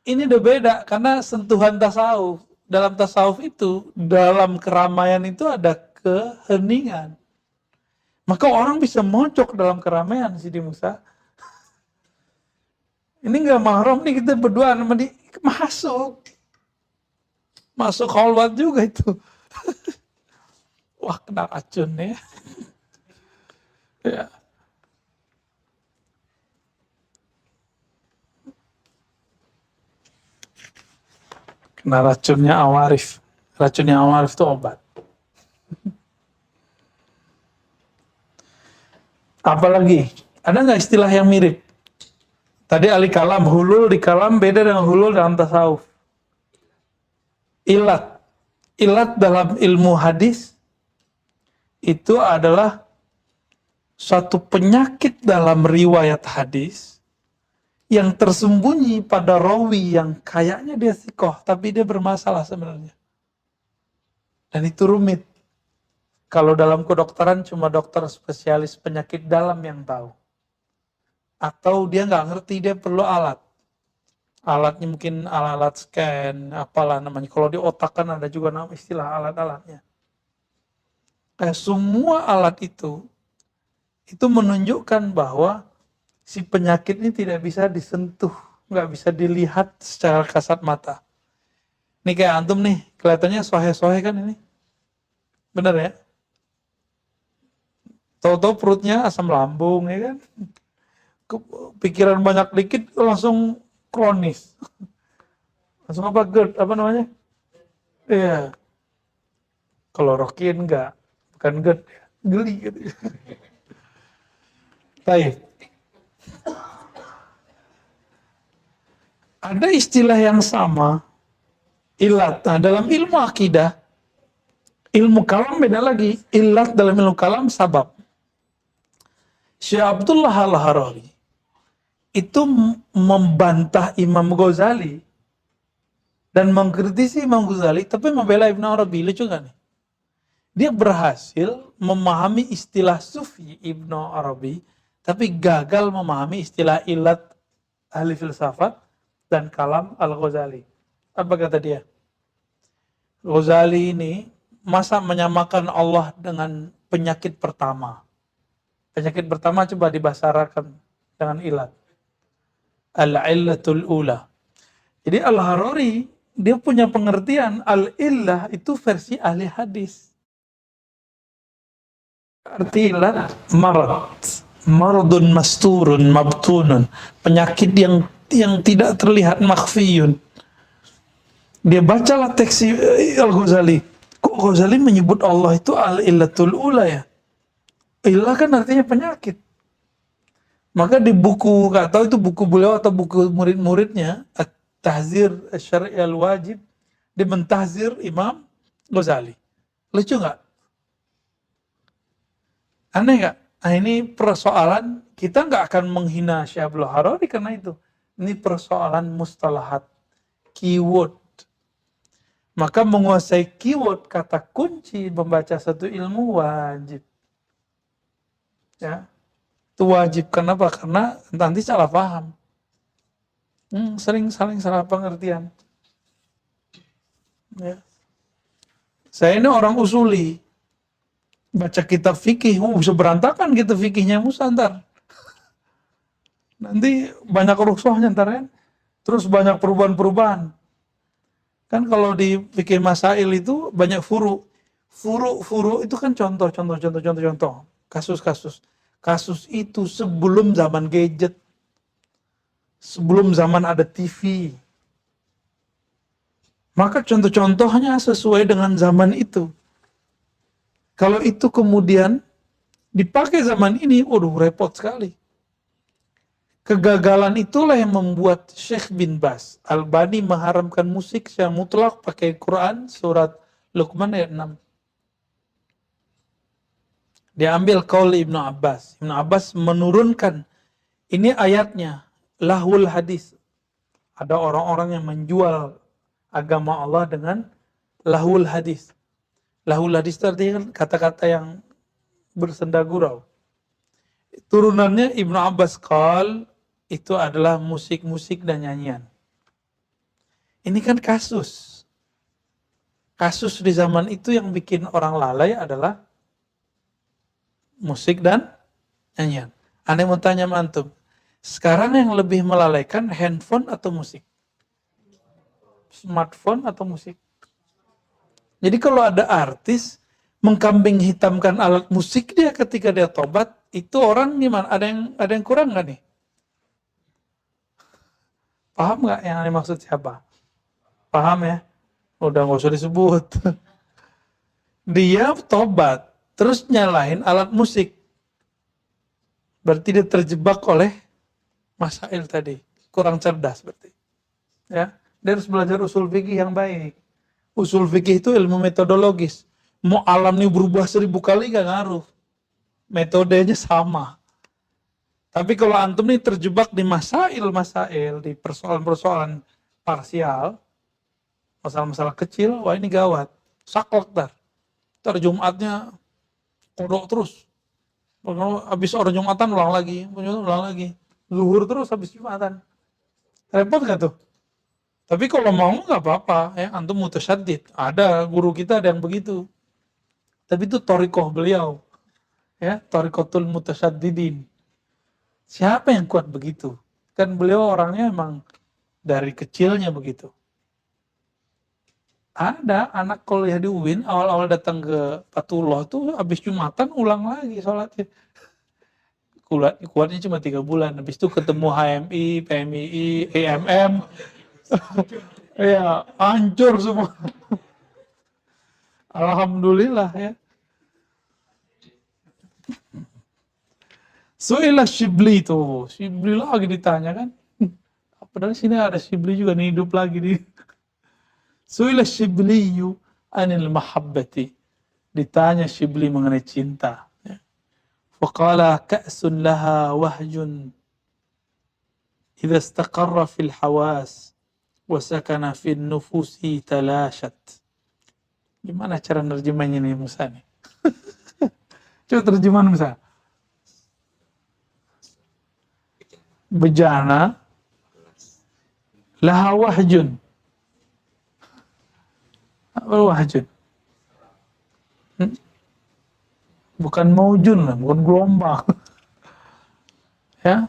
ini udah beda karena sentuhan tasawuf. Dalam tasawuf itu, dalam keramaian itu ada keheningan. Maka orang bisa mocok dalam keramaian, Sidi Musa. Ini nggak mahram nih, kita berdua sama dia masuk khalwat juga itu. Wah, kena racun ya. Ya. Kena racunnya awarif. Racun yang Amarif itu obat. Apalagi, ada nggak istilah yang mirip? Tadi ahli kalam, hulul di kalam beda dengan hulul dalam tasawuf. Ilat. Ilat dalam ilmu hadis itu adalah suatu penyakit dalam riwayat hadis yang tersembunyi pada rawi yang kayaknya dia sikoh, tapi dia bermasalah sebenarnya. Dan itu rumit. Kalau dalam kedokteran cuma dokter spesialis penyakit dalam yang tahu. Atau dia nggak ngerti, dia perlu alat. Alatnya mungkin alat scan, apalah namanya. Kalau di otak kan ada juga nama istilah alat-alatnya. Semua alat itu menunjukkan bahwa si penyakit ini tidak bisa disentuh, nggak bisa dilihat secara kasat mata. Ini kayak antum nih, kelihatannya sohe-sohe kan ini. Bener ya? Tahu-tahu perutnya asam lambung, ya kan? Pikiran banyak dikit langsung kronis. Langsung apa? GERD, apa namanya? Iya. Klorokin enggak, bukan GERD, geli gitu. Baik. Ada istilah yang sama, ilat. Nah, dalam ilmu akidah, ilmu kalam beda lagi. Ilat dalam ilmu kalam sabab. Syekh Abdullah Al-Harari itu membantah Imam Ghazali dan mengkritisi Imam Ghazali, tapi membela Ibn Arabi. Lucu gak nih? Dia berhasil memahami istilah sufi Ibn Arabi, tapi gagal memahami istilah ilat ahli filsafat dan kalam Al-Ghazali. Apa kata dia? Ghazali ini masa menyamakan Allah dengan penyakit pertama. Penyakit pertama coba dibasarakan dengan ilat. Al-illatul ula. Jadi Al-Harari dia punya pengertian al-illah itu versi ahli hadis. Arti ilat marad. Maradun masturun mabtunun. Penyakit yang tidak terlihat, makhfiyun. Dia bacalah teks Al-Ghazali. Kok Ghazali menyebut Allah itu al-illatul ula ya? Illah kan artinya penyakit. Maka di buku, gak tahu itu buku beliau atau buku murid-muridnya, At-Tahzir Syar'i Al-Wajib, dia mentahzir Imam Ghazali. Lucu gak? Aneh gak? Nah ini persoalan, kita gak akan menghina Syekh Abdul Harari karena itu. Ini persoalan mustalahat, keyword. Maka menguasai keyword, kata kunci membaca satu ilmu wajib. Ya. Itu wajib. Kenapa? Karena nanti salah paham. Saling salah pengertian. Ya. Saya ini orang usuli. Baca kitab fikih, bisa berantakan kitab fikihnya Musa ntar. Nanti banyak rusuhnya ntar kan. Terus banyak perubahan-perubahan. Kan kalau di fikih masail itu banyak furu. Furu itu kan contoh. Kasus-kasus. Kasus itu sebelum zaman gadget, sebelum zaman ada TV. Maka contoh-contohnya sesuai dengan zaman itu. Kalau itu kemudian dipakai zaman ini, waduh repot sekali. Kegagalan itulah yang membuat Syekh bin Baz Albani mengharamkan musik secara mutlak pakai Quran surat Luqman ayat 6. Dia ambil qaul Ibnu Abbas. Ibnu Abbas menurunkan ini ayatnya, lahul hadis. Ada orang-orang yang menjual agama Allah dengan lahul hadis. Lahul hadis itu artinya kata-kata yang bersenda gurau. Turunannya Ibnu Abbas qal itu adalah musik-musik dan nyanyian. Ini kan kasus. Kasus di zaman itu yang bikin orang lalai adalah musik dan nyanyian. Aneh mau tanya sama antum. Sekarang yang lebih melalaikan handphone atau musik? Smartphone atau musik? Jadi kalau ada artis mengkambing hitamkan alat musik dia ketika dia tobat, itu orang gimana? Ada yang kurang nggak nih? Paham nggak yang dimaksud siapa? Paham ya? Udah nggak usah disebut. Dia tobat, terus nyalahin alat musik. Berarti dia terjebak oleh masail tadi. Kurang cerdas berarti. Ya, dia harus belajar usul fikih yang baik. Usul fikih itu ilmu metodologis. Mau alam ini berubah 1000 kali gak ngaruh. Metodenya sama. Tapi kalau antum nih terjebak di masail-masail, di persoalan-persoalan parsial, masalah-masalah kecil, wah ini gawat. Saklek ntar Jumatnya kodok terus. Habis orang Jumatan ulang lagi. Zuhur terus habis Jumatan. Repot gak tuh? Tapi kalau mau nggak apa-apa, ya antum mutasyaddid. Ada guru kita ada yang begitu. Tapi itu thariqah beliau, ya thariqatul mutasyaddidin. Siapa yang kuat begitu? Kan beliau orangnya emang dari kecilnya begitu. Ada anak kuliah di UIN awal-awal datang ke Fatullah tuh habis Jumatan ulang lagi sholatnya. Kuatnya cuma 3 bulan. Habis itu ketemu HMI, PMII, EMM. Ya, hancur semua. Alhamdulillah ya. Su'ilah Shibli tuh. Shibli lagi ditanya kan. Padahal sini ada Shibli juga nih hidup lagi nih. Su'ilah Shibliyu anil mahabbati. Ditanya Shibli mengenai cinta. Faqala ka'sun laha wahjun idza istaqarra fil hawas wa sakana fil nufusi talashat. Gimana cara nerjemahnya nih Musa nih? Coba terjemahan Musa. Bejana laha wahjun. Apa wahjun? Bukan maujun lah, bukan gelombang. Ya.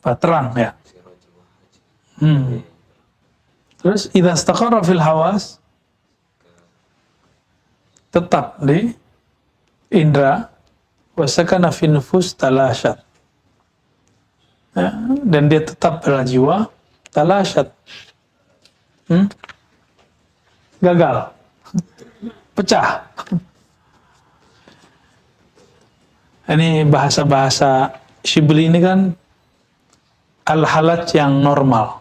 Apa terang ya? Terus idza istaqarra fil hawas, tetap di indra, wa sakana fil nufus talashat. Ya, dan dia tetap dalam jiwa talashat. Gagal. Pecah. Ini bahasa-bahasa Shibli ini kan al-halaj yang normal.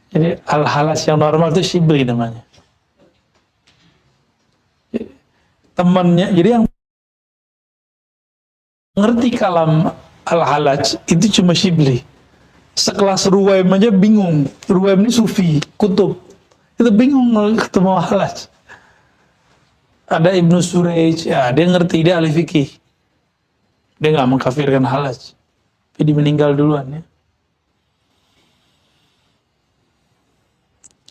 Jadi al-halaj yang normal itu Shibli namanya. Temannya, jadi yang ngerti kalam al-halaj itu cuma Shibli. Sekelas Ruwaim aja bingung. Ruwaim ini sufi, kutub. Itu bingung ketemu halaj. Ada Ibnu Surayj, ya dia ngerti, dia ahli fikih. Dia nggak mengkafirkan halaj. Tapi dia meninggal duluan ya.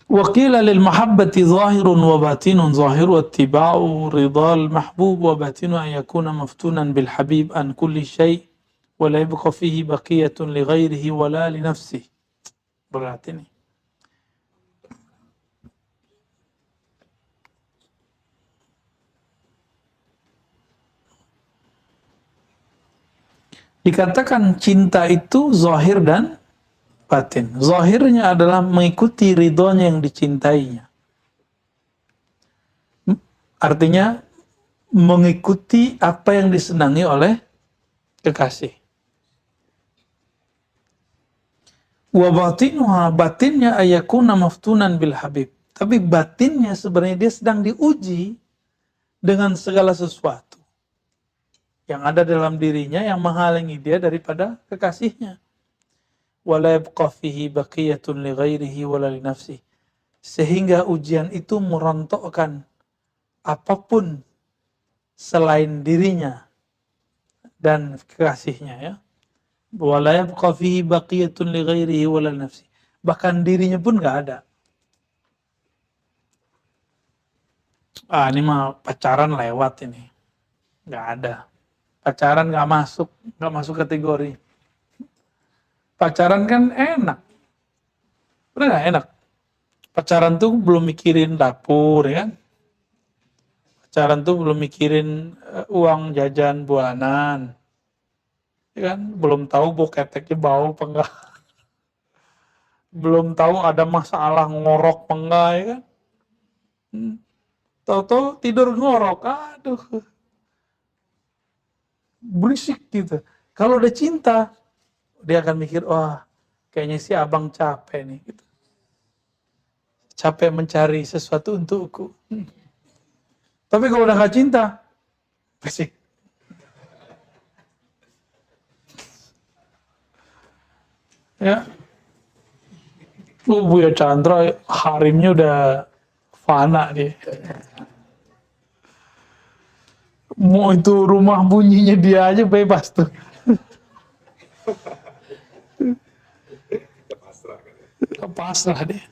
Wa qila lil mahabbati zahirun wa batinun, zahiru ittiba'u ridal mahbub wa batinu an yakuna maftunan bil habib an kulli syai' wa la yabqa fihi baqiyatun li ghairihi wa la li nafsihi. Berat ini. Dikatakan cinta itu zahir dan batin. Zahirnya adalah mengikuti ridhonya yang dicintainya. Artinya mengikuti apa yang disenangi oleh kekasih. Wa batinuha, batinnya ayakuna maftunan bil habib. Tapi batinnya sebenarnya dia sedang diuji dengan segala sesuatu yang ada dalam dirinya yang menghalangi dia daripada kekasihnya. Wala yabqa fihi baqiyatun li ghairihi wala li nafsihi. Sehingga ujian itu merontokkan apapun selain dirinya dan kekasihnya ya. Wala yabqa fihi baqiyatun li ghairihi wala li nafsihi. Bahkan dirinya pun enggak ada. Ini mah pacaran lewat ini. Enggak ada. Pacaran nggak masuk kategori. Pacaran kan enak, bener nggak enak? Pacaran tuh belum mikirin dapur ya kan? Pacaran tuh belum mikirin uang jajan bulanan, ya kan? Belum tahu keteknya bau apa enggak. belum tahu ada masalah ngorok penggak ya kan. Tahu-tahu tidur ngorok, aduh, berisik gitu. Kalau udah cinta, dia akan mikir, wah, kayaknya si abang capek nih, gitu. Capek mencari sesuatu untukku. Tapi kalau udah gak cinta, berisik. Ya, Buya Chandra harimnya udah fana dia. Mau itu rumah bunyinya dia aja bebas tuh. Pasrah dia.